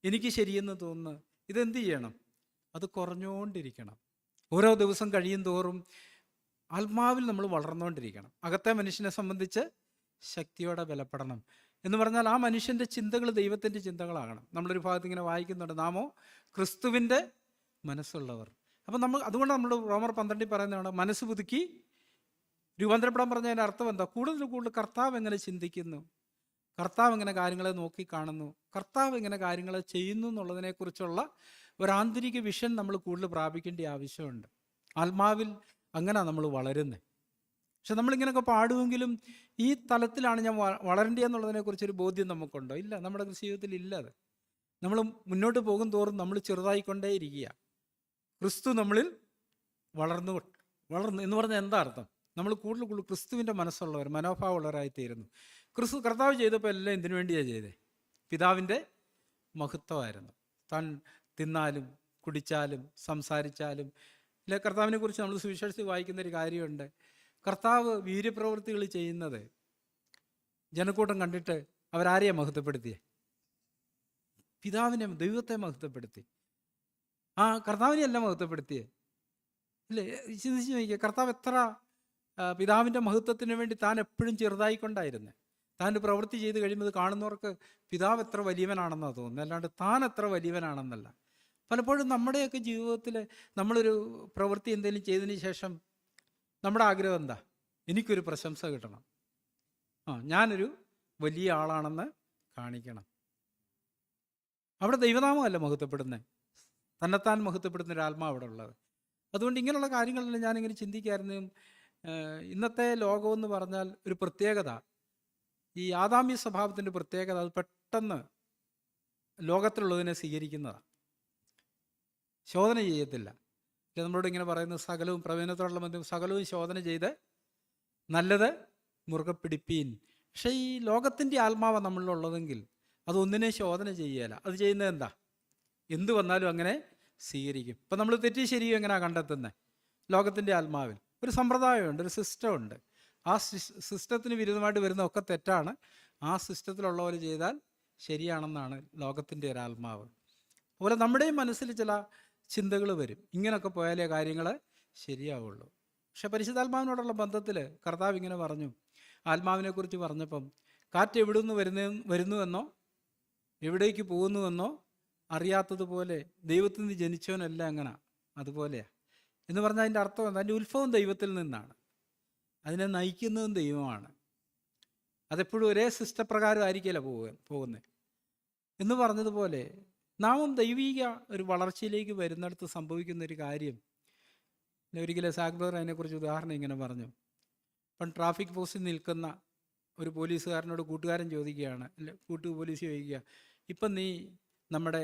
എനിക്ക് ശരിയെന്ന് തോന്നുന്നു, ഇതെന്ത് ചെയ്യണം? അത് കുറഞ്ഞുകൊണ്ടിരിക്കണം. ഓരോ ദിവസം കഴിയും തോറും ആത്മാവിൽ നമ്മൾ വളർന്നുകൊണ്ടിരിക്കണം. അകത്തെ മനുഷ്യനെ സംബന്ധിച്ച് ശക്തിയോടെ ബലപ്പെടണം എന്ന് പറഞ്ഞാൽ ആ മനുഷ്യൻ്റെ ചിന്തകൾ ദൈവത്തിൻ്റെ ചിന്തകളാകണം. നമ്മളൊരു ഭാഗത്ത് ഇങ്ങനെ വായിക്കുന്നുണ്ട്, നാമോ ക്രിസ്തുവിൻ്റെ മനസ്സുള്ളവർ. അപ്പം അതുകൊണ്ട് നമ്മൾ റോമർ 12 പറയുന്നതാണ്, മനസ്സ് പുതുക്കി രൂപാന്തരപ്പെടാൻ പറഞ്ഞതിൻ്റെ അർത്ഥം എന്താ? കൂടുതൽ കൂടുതൽ കർത്താവ് എങ്ങനെ ചിന്തിക്കുന്നു, കർത്താവ് എങ്ങനെ കാര്യങ്ങളെ നോക്കി കാണുന്നു, കർത്താവ് എങ്ങനെ കാര്യങ്ങളെ ചെയ്യുന്നു എന്നുള്ളതിനെക്കുറിച്ചുള്ള ഒരു ആന്തരിക വിഷൻ നമ്മൾ കൂടുതൽ പ്രാപിക്കേണ്ട ആവശ്യമുണ്ട്. ആത്മാവിൽ അങ്ങനെ നമ്മൾ വളരുന്നത്. പക്ഷെ നമ്മളിങ്ങനെയൊക്കെ പാടുമെങ്കിലും ഈ തലത്തിലാണ് ഞാൻ വളരേണ്ടതെന്നുള്ളതിനെക്കുറിച്ചൊരു ബോധ്യം നമുക്കുണ്ടോ? ഇല്ല, നമ്മുടെ ജീവിതത്തിൽ ഇല്ല. അത് നമ്മൾ മുന്നോട്ട് പോകും തോറും നമ്മൾ ചെറുതായിക്കൊണ്ടേ ഇരിക്കുക. ക്രിസ്തു നമ്മളിൽ വളർന്നു എന്ന് പറഞ്ഞാൽ എന്താ അർത്ഥം? നമ്മൾ കൂടുതൽ ക്രിസ്തുവിൻ്റെ മനസ്സുള്ളവർ, മനോഭാവമുള്ളവരായിത്തീരുന്നു. കർത്താവ് ചെയ്തപ്പോൾ എല്ലാം എന്തിനു വേണ്ടിയാണ് ചെയ്തത്? പിതാവിൻ്റെ മഹത്വമായിരുന്നു. താൻ തിന്നാലും കുടിച്ചാലും സംസാരിച്ചാലും ഇല്ല. കർത്താവിനെ കുറിച്ച് നമ്മൾ സുവിശേഷത്തിൽ വായിക്കുന്നൊരു കാര്യമുണ്ട്. കർത്താവ് വീര്യപ്രവൃത്തികൾ ചെയ്യുന്നത് ജനക്കൂട്ടം കണ്ടിട്ട് അവരാരെയാ മഹത്വപ്പെടുത്തിയേ? പിതാവിനെ, ദൈവത്തെ മഹത്വപ്പെടുത്തി. കർത്താവിനെയല്ല മഹത്വപ്പെടുത്തിയേ. ഇല്ലേ? ചിന്തിച്ച് നോക്കിയാൽ കർത്താവ് എത്ര പിതാവിൻ്റെ മഹത്വത്തിന് വേണ്ടി താൻ എപ്പോഴും ചെറുതായിക്കൊണ്ടായിരുന്നു. താൻ്റെ പ്രവൃത്തി ചെയ്ത് കഴിയുമ്പോൾ കാണുന്നവർക്ക് പിതാവ് എത്ര വലിയവനാണെന്നാണ് തോന്നുന്നത്, അല്ലാണ്ട് താൻ എത്ര വലിയവനാണെന്നല്ല. പലപ്പോഴും നമ്മുടെയൊക്കെ ജീവിതത്തിൽ നമ്മളൊരു പ്രവൃത്തി എന്തെങ്കിലും ചെയ്തതിന് ശേഷം നമ്മുടെ ആഗ്രഹം എന്താ? എനിക്കൊരു പ്രശംസ കിട്ടണം, ഞാനൊരു വലിയ ആളാണെന്ന് കാണിക്കണം. അവിടെ ദൈവനാമമല്ല മഹത്വപ്പെടുന്നത്, തന്നെത്താൻ മഹത്വപ്പെടുന്ന ഒരു ആത്മാവ് അവിടെ ഉള്ളത്. അതുകൊണ്ട് ഇങ്ങനെയുള്ള കാര്യങ്ങളെല്ലാം ഞാനിങ്ങനെ ചിന്തിക്കായിരുന്നു. ഇന്നത്തെ ലോകമെന്ന് പറഞ്ഞാൽ ഒരു പ്രത്യേകത, ഈ ആദാമ്യ സ്വഭാവത്തിൻ്റെ പ്രത്യേകത, അത് പെട്ടെന്ന് ലോകത്തിലുള്ളതിനെ സ്വീകരിക്കുന്നതാണ്, ശോധന ചെയ്യത്തില്ല. നമ്മളോട് ഇങ്ങനെ പറയുന്നത്, സകലവും പ്രവചനത്തോടുള്ള ബന്ധം, സകലവും ശോധന ചെയ്ത് നല്ലത് മുറുകെ പിടിപ്പീൻ. പക്ഷേ ഈ ലോകത്തിൻ്റെ ആത്മാവ് നമ്മളിലുള്ളതെങ്കിൽ അതൊന്നിനെ ശോധന ചെയ്യുകയില്ല. അത് ചെയ്യുന്നത് എന്താ? എന്ത് വന്നാലും അങ്ങനെ സ്വീകരിക്കും. ഇപ്പം നമ്മൾ തെറ്റി ശരിയും എങ്ങനെയാണ് കണ്ടെത്തുന്നത്? ലോകത്തിൻ്റെ ആത്മാവിൽ ഒരു സമ്പ്രദായമുണ്ട്, ഒരു സിസ്റ്റമുണ്ട്. ആ സിസ്റ്റത്തിന് വിരുദ്ധമായിട്ട് വരുന്നതൊക്കെ തെറ്റാണ്. ആ സിസ്റ്റത്തിലുള്ള പോലെ ചെയ്താൽ ശരിയാണെന്നാണ് ലോകത്തിൻ്റെ ഒരു ആത്മാവ്. അതുപോലെ നമ്മുടെയും മനസ്സിൽ ചില ചിന്തകൾ വരും, ഇങ്ങനെയൊക്കെ പോയാലേ കാര്യങ്ങൾ ശരിയാവുള്ളൂ. പക്ഷെ പരിശുദ്ധാത്മാവിനോടുള്ള ബന്ധത്തിൽ കർത്താവ് ഇങ്ങനെ പറഞ്ഞു, ആത്മാവിനെക്കുറിച്ച് പറഞ്ഞപ്പം, കാറ്റ് എവിടെ നിന്ന് വരുന്നുവെന്നോ എവിടേക്ക് പോകുന്നുവെന്നോ അറിയാത്തതുപോലെ ദൈവത്തിൽ നിന്ന് ജനിച്ചവനല്ല അങ്ങനെ, അതുപോലെയാണ് എന്ന് പറഞ്ഞാൽ അതിൻ്റെ അർത്ഥം എന്താ? അതിൻ്റെ ഉത്ഭവം ദൈവത്തിൽ നിന്നാണ്, അതിനെ നയിക്കുന്നതും ദൈവമാണ്. അതെപ്പോഴും ഒരേ സിസ്റ്റപ്രകാരം ആയിരിക്കില്ല പോകുന്നത് എന്ന് പറഞ്ഞതുപോലെ നാമും ദൈവിക ഒരു വളർച്ചയിലേക്ക് വരുന്നിടത്ത് സംഭവിക്കുന്ന ഒരു കാര്യം. ഒരിക്കലും സാഗ്ബർ അതിനെക്കുറിച്ച് ഉദാഹരണം ഇങ്ങനെ പറഞ്ഞു. ഇപ്പം ട്രാഫിക് പോസ്റ്റിൽ നിൽക്കുന്ന ഒരു പോലീസുകാരനോട് കൂട്ടുകാരൻ ചോദിക്കുകയാണ്, പോലീസ് ചോദിക്കുക, ഇപ്പം നീ നമ്മുടെ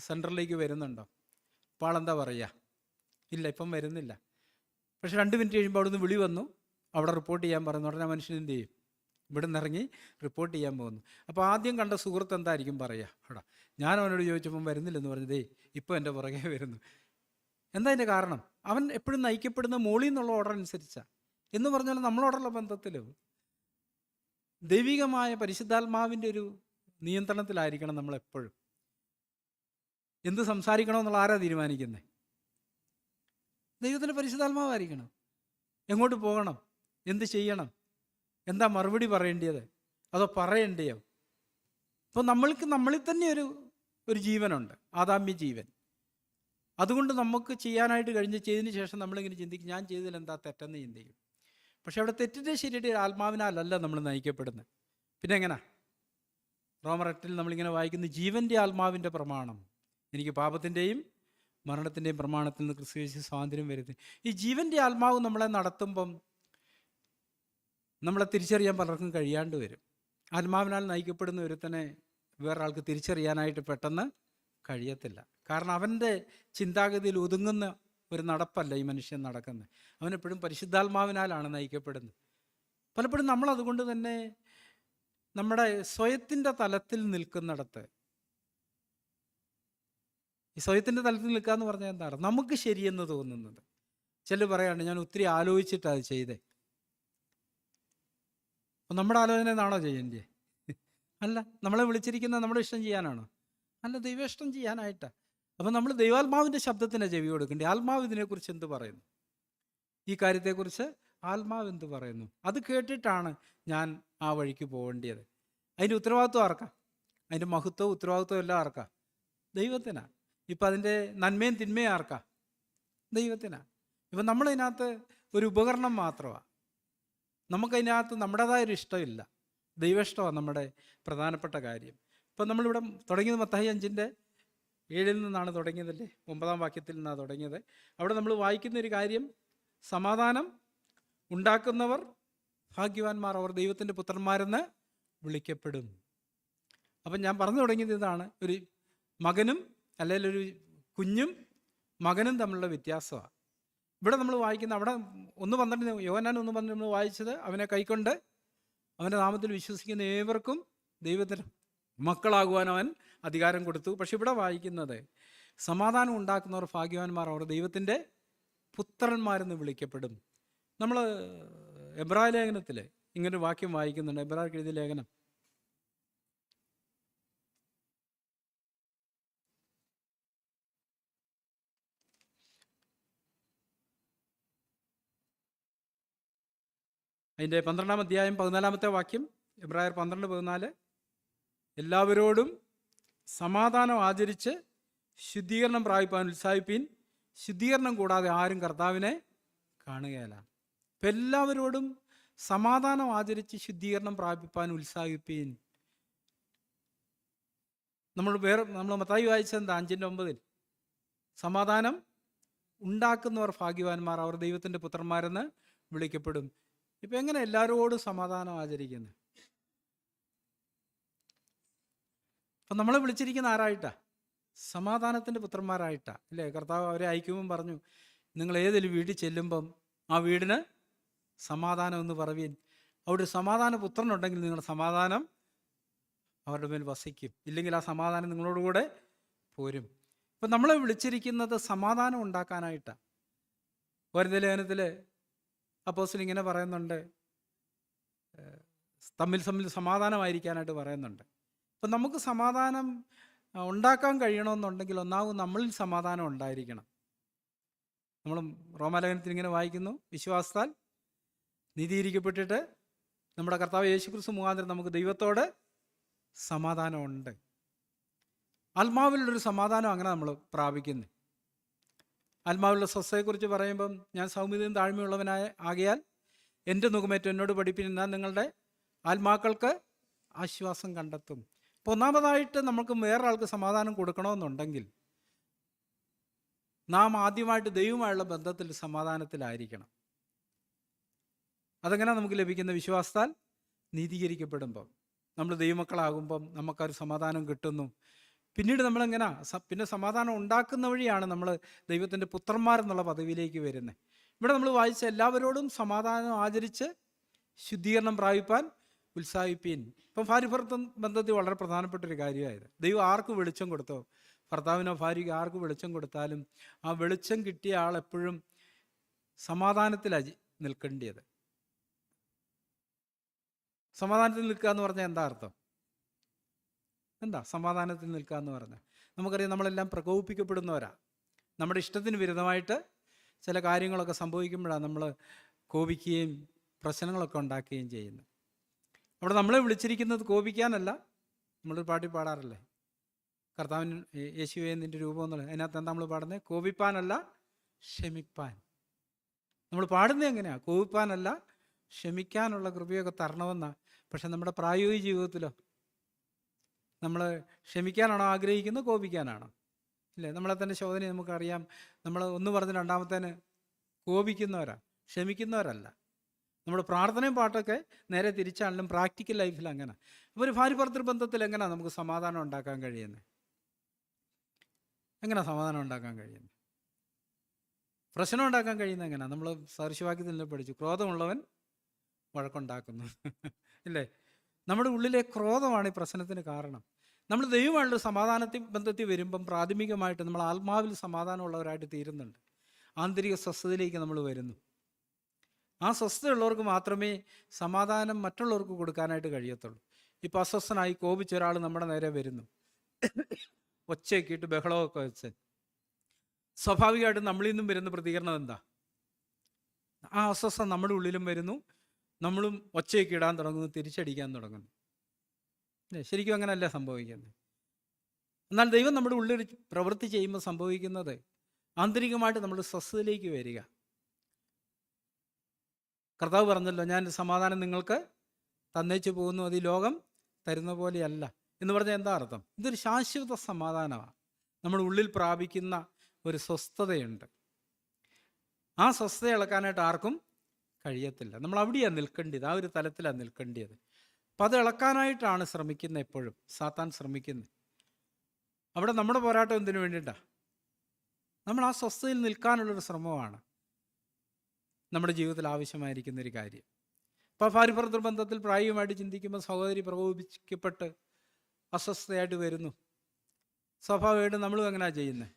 സെൻറ്ററിലേക്ക് വരുന്നുണ്ടോ? അപ്പോൾ ആളെന്താ പറയുക? ഇല്ല, ഇപ്പം വരുന്നില്ല. പക്ഷെ 2 മിനിറ്റ് കഴിയുമ്പോൾ അവിടെ നിന്ന് വിളി വന്നു, അവിടെ റിപ്പോർട്ട് ചെയ്യാൻ പറയുന്നു. ഉടനെ മനുഷ്യൻ എന്ത് ചെയ്യും? ഇവിടെ നിന്ന് ഇറങ്ങി റിപ്പോർട്ട് ചെയ്യാൻ പോകുന്നു. അപ്പോൾ ആദ്യം കണ്ട സുഹൃത്ത് എന്തായിരിക്കും പറയുക? എടാ, ഞാൻ അവനോട് ചോദിച്ചപ്പം വരുന്നില്ലെന്ന് പറഞ്ഞതേ, ഇപ്പോൾ എൻ്റെ പുറകെ വരുന്നു. എന്താ അതിൻ്റെ കാരണം? അവൻ എപ്പോഴും നയിക്കപ്പെടുന്ന മോളിൽ നിന്നുള്ള ഓർഡർ അനുസരിച്ചാണ്. എന്ന് പറഞ്ഞാൽ നമ്മളോടുള്ള ബന്ധത്തിലും ദൈവികമായ പരിശുദ്ധാത്മാവിൻ്റെ ഒരു നിയന്ത്രണത്തിലായിരിക്കണം നമ്മളെപ്പോഴും. എന്ത് സംസാരിക്കണമെന്നുള്ള ആരാ തീരുമാനിക്കുന്നത്? ദൈവത്തിൻ്റെ പരിശുദ്ധാത്മാവായിരിക്കണം. എങ്ങോട്ട് പോകണം, എന്ത് ചെയ്യണം, എന്താ മറുപടി പറയേണ്ടത്, അതോ പറയണ്ടയോ? അപ്പോൾ നമ്മളിൽ തന്നെ ഒരു ജീവനുണ്ട്, ആദാമ്യ ജീവൻ. അതുകൊണ്ട് നമുക്ക് ചെയ്യാനായിട്ട് ചെയ്തതിന് ശേഷം നമ്മളിങ്ങനെ ചിന്തിക്കും, ഞാൻ ചെയ്തതിൽ എന്താ തെറ്റെന്ന് ചിന്തിക്കും. പക്ഷെ അവിടെ തെറ്റിൻ്റെ ശരിയുടെ ആത്മാവിനാലല്ല നമ്മൾ നയിക്കപ്പെടുന്നത്. പിന്നെ എങ്ങനെ? റോമർ 8 നമ്മളിങ്ങനെ വായിക്കുന്നു, ജീവൻ്റെ ആത്മാവിൻ്റെ പ്രമാണം എനിക്ക് പാപത്തിൻ്റെയും മരണത്തിൻ്റെയും പ്രമാണത്തിൽ നിന്ന് ക്രിസ്തുയേശു സ്വാതന്ത്ര്യം വരുത്തി. ഈ ജീവൻ്റെ ആത്മാവ് നമ്മളെ നടത്തുമ്പം നമ്മളെ തിരിച്ചറിയാൻ പലർക്കും കഴിയാണ്ട് വരും. ആത്മാവിനാൽ നയിക്കപ്പെടുന്ന ഒരുത്തനെ വേറൊരാൾക്ക് തിരിച്ചറിയാനായിട്ട് പെട്ടെന്ന് കഴിയത്തില്ല. കാരണം അവൻ്റെ ചിന്താഗതിയിൽ ഒതുങ്ങുന്ന ഒരു നടപ്പല്ല ഈ മനുഷ്യൻ നടക്കുന്നത്. അവനെപ്പോഴും പരിശുദ്ധാത്മാവിനാലാണ് നയിക്കപ്പെടുന്നത്. പലപ്പോഴും നമ്മളതുകൊണ്ട് തന്നെ നമ്മുടെ സ്വയത്തിൻ്റെ തലത്തിൽ നിൽക്കുന്നിടത്ത്, ഈ സ്വയത്തിൻ്റെ തലത്തിൽ നിൽക്കുക എന്ന് പറഞ്ഞാൽ എന്താണ്? നമുക്ക് ശരിയെന്ന് തോന്നുന്നത്. ചിലർ പറയാണ്ട്, ഞാൻ ഒത്തിരി ആലോചിച്ചിട്ടാണ് അത് ചെയ്തേ. അപ്പം നമ്മുടെ ആലോചന എന്നാണോ ചെയ്യേണ്ടത്? അല്ല. നമ്മളെ വിളിച്ചിരിക്കുന്നത് നമ്മുടെ ഇഷ്ടം ചെയ്യാനാണോ? അല്ല, ദൈവേഷ്ടം ചെയ്യാനായിട്ടാണ്. അപ്പം നമ്മൾ ദൈവാത്മാവിൻ്റെ ശബ്ദത്തിന് ചെവി കൊടുക്കേണ്ടത്. ആത്മാവ് ഇതിനെക്കുറിച്ച് എന്ത് പറയുന്നു, ഈ കാര്യത്തെക്കുറിച്ച് ആത്മാവ് എന്ത് പറയുന്നു, അത് കേട്ടിട്ടാണ് ഞാൻ ആ വഴിക്ക് പോകേണ്ടത്. അതിൻ്റെ ഉത്തരവാദിത്വം ആർക്കാ? അതിൻ്റെ മഹത്വവും ഉത്തരവാദിത്വം എല്ലാം ആർക്കാ? ദൈവത്തിനാണ്. ഇപ്പം അതിൻ്റെ നന്മയും തിന്മയും ആർക്കാ? ദൈവത്തിനാണ്. ഇപ്പം നമ്മളതിനകത്ത് ഒരു ഉപകരണം മാത്രമാണ്. നമുക്കതിനകത്ത് നമ്മുടേതായൊരു ഇഷ്ടമില്ല, ദൈവയിഷ്ടമാണ് നമ്മുടെ പ്രധാനപ്പെട്ട കാര്യം. ഇപ്പം നമ്മളിവിടെ തുടങ്ങിയത് മത്തായി 5:7 നിന്നാണ് തുടങ്ങിയതല്ലേ, 9-ാം വാക്യത്തിൽ നിന്നാണ് തുടങ്ങിയത്. അവിടെ നമ്മൾ വായിക്കുന്നൊരു കാര്യം, സമാധാനം ഉണ്ടാക്കുന്നവർ ഭാഗ്യവാന്മാർ, അവർ ദൈവത്തിൻ്റെ പുത്രന്മാരെന്ന് വിളിക്കപ്പെടും. അപ്പം ഞാൻ പറഞ്ഞു തുടങ്ങിയത് ഇതാണ്, ഒരു മകനും അല്ലെങ്കിൽ ഒരു കുഞ്ഞും മകനും തമ്മിലുള്ള വ്യത്യാസമാണ്. ഇവിടെ നമ്മൾ വായിക്കുന്ന, അവിടെ 1:12 യോഹന്നാൻ 1:12 നമ്മൾ വായിച്ചത്, അവനെ കൈക്കൊണ്ട് അവൻ്റെ നാമത്തിൽ വിശ്വസിക്കുന്ന ഏവർക്കും ദൈവത്തിന് മക്കളാകുവാൻ അവൻ അധികാരം കൊടുത്തു. പക്ഷെ ഇവിടെ വായിക്കുന്നത്, സമാധാനം ഉണ്ടാക്കുന്നവർ ഭാഗ്യവാന്മാർ, അവർ ദൈവത്തിൻ്റെ പുത്രന്മാരെന്ന് വിളിക്കപ്പെടും. നമ്മൾ എബ്രായ ലേഖനത്തിൽ ഇങ്ങനൊരു വാക്യം വായിക്കുന്നുണ്ട്. എബ്രായർക്ക് എഴുതിയ ലേഖനം അതിൻ്റെ 12-ാം അധ്യായം 14-ാമത്തെ വാക്യം, എബ്രായർ 12:14, എല്ലാവരോടും സമാധാനം ആചരിച്ച് ശുദ്ധീകരണം പ്രാപിപ്പാൻ ഉത്സാഹിപ്പീൻ, ശുദ്ധീകരണം കൂടാതെ ആരും കർത്താവിനെ കാണുകയില്ല. അപ്പം എല്ലാവരോടും സമാധാനം ആചരിച്ച് ശുദ്ധീകരണം പ്രാപിപ്പാൻ ഉത്സാഹിപ്പീൻ. നമ്മൾ മത്തായി വായിച്ചത് എന്താ? 5:9, സമാധാനം ഉണ്ടാക്കുന്നവർ ഭാഗ്യവാന്മാർ, അവർ ദൈവത്തിൻ്റെ പുത്രന്മാരെന്ന് വിളിക്കപ്പെടും. ഇപ്പം എങ്ങനെ എല്ലാവരോടും സമാധാനം ആചരിക്കുന്നത്? അപ്പം നമ്മളെ വിളിച്ചിരിക്കുന്ന ആരായിട്ടാ? സമാധാനത്തിൻ്റെ പുത്രന്മാരായിട്ടാ, അല്ലേ? കർത്താവ് അവരെ അയക്കുമ്പം പറഞ്ഞു, നിങ്ങൾ ഏതെങ്കിലും വീട്ടിൽ ചെല്ലുമ്പം ആ വീടിന് സമാധാനം എന്ന് പറയുവീൻ. അവിടെ സമാധാന പുത്രനുണ്ടെങ്കിൽ നിങ്ങളുടെ സമാധാനം അവരുടെ മേൽ വസിക്കും, ഇല്ലെങ്കിൽ ആ സമാധാനം നിങ്ങളോടുകൂടെ പോരും. ഇപ്പം നമ്മളെ വിളിച്ചിരിക്കുന്നത് സമാധാനം ഉണ്ടാക്കാനായിട്ടാണ്. വരുന്ന ലേഖനത്തിൽ അപ്പോസ്തലൻ ഇങ്ങനെ പറയുന്നുണ്ട്, തമ്മിൽ സമാധാനമായിരിക്കാനായിട്ട് പറയുന്നുണ്ട്. അപ്പം നമുക്ക് സമാധാനം ഉണ്ടാക്കാൻ കഴിയണമെന്നുണ്ടെങ്കിൽ ഒന്നാമത് നമ്മളിൽ സമാധാനം ഉണ്ടായിരിക്കണം. നമ്മൾ റോമാലേഖനത്തിൽ ഇങ്ങനെ വായിക്കുന്നു, വിശ്വാസത്താൽ നീതീകരിക്കപ്പെട്ടിട്ട് നമ്മുടെ കർത്താവ് യേശുക്രിസ്തു മുഖാന്തരം നമുക്ക് ദൈവത്തോട് സമാധാനമുണ്ട്. ആത്മാവിലുള്ളൊരു സമാധാനം അങ്ങനെ നമ്മൾ പ്രാപിക്കുന്നു. ആത്മാവിലുള്ള സ്വസ്ഥതയെക്കുറിച്ച് പറയുമ്പം, ഞാൻ സൗമ്യതയും താഴ്മയുള്ളവനായ ആകയാൽ എൻ്റെ മുഖമേറ്റം എന്നോട് പഠിപ്പിച്ചാൽ നിങ്ങളുടെ ആത്മാക്കൾക്ക് ആശ്വാസം കണ്ടെത്തും. അപ്പോൾ ഒന്നാമതായിട്ട് നമുക്ക് വേറൊരാൾക്ക് സമാധാനം കൊടുക്കണമെന്നുണ്ടെങ്കിൽ നാം ആദ്യമായിട്ട് ദൈവമായുള്ള ബന്ധത്തിൽ സമാധാനത്തിലായിരിക്കണം. അതെങ്ങനെ നമുക്ക് ലഭിക്കുന്ന? വിശ്വാസത്താൽ നീതീകരിക്കപ്പെടുമ്പം, നമ്മൾ ദൈവമക്കളാകുമ്പം നമുക്കൊരു സമാധാനം കിട്ടുന്നു. പിന്നീട് നമ്മളെങ്ങനെ പിന്നെ സമാധാനം ഉണ്ടാക്കുന്ന വഴിയാണ് നമ്മൾ ദൈവത്തിൻ്റെ പുത്രന്മാരെന്നുള്ള പദവിയിലേക്ക് വരുന്നത്. ഇവിടെ നമ്മൾ വായിച്ച എല്ലാവരോടും സമാധാനം ആചരിച്ച് ശുദ്ധീകരണം പ്രാപിപ്പാൻ ഉത്സാഹിപ്പീൻ. ഇപ്പം ഭാര്യ ബന്ധത്തിൽ വളരെ പ്രധാനപ്പെട്ടൊരു കാര്യമായത്. ദൈവം ആർക്ക് വെളിച്ചം കൊടുത്തോ, ഭർത്താവിനോ ഭാര്യയ്ക്ക് ആർക്ക് വെളിച്ചം കൊടുത്താലും ആ വെളിച്ചം കിട്ടിയ ആൾ എപ്പോഴും സമാധാനത്തിലാണ് നിൽക്കേണ്ടത്. സമാധാനത്തിൽ നിൽക്കുക എന്ന് പറഞ്ഞാൽ എന്താ അർത്ഥം? എന്താ സമാധാനത്തിൽ നിൽക്കുക എന്ന് പറഞ്ഞാൽ? നമുക്കറിയാം, നമ്മളെല്ലാം പ്രകോപിപ്പിക്കപ്പെടുന്നവരാ. നമ്മുടെ ഇഷ്ടത്തിന് വിരുദ്ധമായിട്ട് ചില കാര്യങ്ങളൊക്കെ സംഭവിക്കുമ്പോഴാണ് നമ്മൾ കോപിക്കുകയും പ്രശ്നങ്ങളൊക്കെ ഉണ്ടാക്കുകയും ചെയ്യുന്നത്. അവിടെ നമ്മളെ വിളിച്ചിരിക്കുന്നത് കോപിക്കാനല്ല. നമ്മളൊരു പാട്ടി പാടാറില്ലേ, കർത്താവിന് യേശുവേ നിൻ്റെ രൂപം എന്നുള്ളത്. അതിനകത്ത് എന്താ നമ്മൾ പാടുന്നത്? കോപിപ്പാനല്ല ക്ഷമിപ്പാൻ. നമ്മൾ പാടുന്നത് എങ്ങനെയാണ്? കോപിപ്പാനല്ല ക്ഷമിക്കാനുള്ള കൃപയൊക്കെ തരണമെന്നാണ്. പക്ഷെ നമ്മുടെ പ്രായോഗിക ജീവിതത്തിലോ നമ്മൾ ക്ഷമിക്കാനാണോ ആഗ്രഹിക്കുന്നത്, കോപിക്കാനാണോ? ഇല്ലേ, നമ്മളെ തന്നെ ശോധന നമുക്കറിയാം. നമ്മൾ ഒന്ന് പറഞ്ഞ് രണ്ടാമത്തേന് കോപിക്കുന്നവരാ, ക്ഷമിക്കുന്നവരല്ല. നമ്മുടെ പ്രാർത്ഥനയും പാട്ടൊക്കെ നേരെ തിരിച്ചാണെങ്കിലും പ്രാക്ടിക്കൽ ലൈഫിൽ അങ്ങനെ. അപ്പോൾ ഒരു ഭാര്യ ഭർത്തൃ ബന്ധത്തിൽ എങ്ങനെയാണ് നമുക്ക് സമാധാനം ഉണ്ടാക്കാൻ കഴിയുന്നത്? എങ്ങനെയാണ് സമാധാനം ഉണ്ടാക്കാൻ കഴിയുന്നത്? പ്രശ്നം ഉണ്ടാക്കാൻ കഴിയുന്നത് എങ്ങനെയാണ്? നമ്മൾ സദൃശവാക്യത്തിൽ നിന്ന് പഠിച്ചു, ക്രോധമുള്ളവൻ വഴക്കുണ്ടാക്കുന്നു. ഇല്ലേ, നമ്മുടെ ഉള്ളിലെ ക്രോധമാണ് ഈ പ്രശ്നത്തിന് കാരണം. നമ്മൾ ദൈവമായിട്ടുള്ള സമാധാനത്തിൽ ബന്ധത്തിൽ വരുമ്പം പ്രാഥമികമായിട്ട് നമ്മൾ ആത്മാവിൽ സമാധാനമുള്ളവരായിട്ട് തീരുന്നുണ്ട്. ആന്തരിക സ്വസ്ഥതയിലേക്ക് നമ്മൾ വരുന്നു. ആ സ്വസ്ഥതയുള്ളവർക്ക് മാത്രമേ സമാധാനം മറ്റുള്ളവർക്ക് കൊടുക്കാനായിട്ട് കഴിയത്തുള്ളൂ. ഇപ്പം അസ്വസ്ഥനായി കോപിച്ച ഒരാൾ നമ്മുടെ നേരെ വരുന്നു, ഒച്ചയൊക്കെ ഇട്ട് ബഹളമൊക്കെ വെച്ച്, സ്വാഭാവികമായിട്ടും നമ്മളിൽ നിന്നും വരുന്ന പ്രതികരണം എന്താ? ആ അസ്വസ്ഥത നമ്മുടെ ഉള്ളിലും വരുന്നു, നമ്മളും ഒച്ചയൊക്കെ ഇടാൻ തുടങ്ങുന്നു, തിരിച്ചടിക്കാൻ തുടങ്ങുന്നു. ശരിക്കും അങ്ങനെയല്ല സംഭവിക്കുന്നത്. എന്നാൽ ദൈവം നമ്മുടെ ഉള്ളിൽ പ്രവൃത്തി ചെയ്യുമ്പോൾ സംഭവിക്കുന്നത് ആന്തരികമായിട്ട് നമ്മൾ സ്വസ്ഥതയിലേക്ക് വരിക. കർത്താവ് പറഞ്ഞല്ലോ, ഞാൻ സമാധാനം നിങ്ങൾക്ക് തന്നേച്ചു പോകുന്നു, അത് ഈ ലോകം തരുന്ന പോലെയല്ല എന്ന് പറഞ്ഞാൽ എന്താ അർത്ഥം? ഇതൊരു ശാശ്വത സമാധാനമാണ്. നമ്മുടെ ഉള്ളിൽ പ്രാപിക്കുന്ന ഒരു സ്വസ്ഥതയുണ്ട്. ആ സ്വസ്ഥത ഇളക്കാനായിട്ട് ആർക്കും കഴിയത്തില്ല. നമ്മൾ അവിടെയാണ് നിൽക്കേണ്ടത്, ആ ഒരു തലത്തിലാണ് നിൽക്കേണ്ടത്. അപ്പം അത് ഇളക്കാനായിട്ടാണ് ശ്രമിക്കുന്നത്, എപ്പോഴും സാത്താൻ ശ്രമിക്കുന്നത്. അവിടെ നമ്മുടെ പോരാട്ടം എന്തിനു വേണ്ടിയിട്ടാണ്? നമ്മൾ ആ സ്വസ്ഥതയിൽ നിൽക്കാനുള്ളൊരു ശ്രമമാണ് നമ്മുടെ ജീവിതത്തിൽ ആവശ്യമായിരിക്കുന്ന ഒരു കാര്യം. അപ്പോൾ ഭാര്യ ഭർത്തൃ ബന്ധത്തിൽ പ്രായോഗികമായിട്ട് ചിന്തിക്കുമ്പോൾ സഹോദരി പ്രകോപിക്കപ്പെട്ട് അസ്വസ്ഥതയായിട്ട് വരുന്നു. സ്വാഭാവികമായിട്ട് നമ്മളും എങ്ങനെയാണ് ചെയ്യുന്നത്?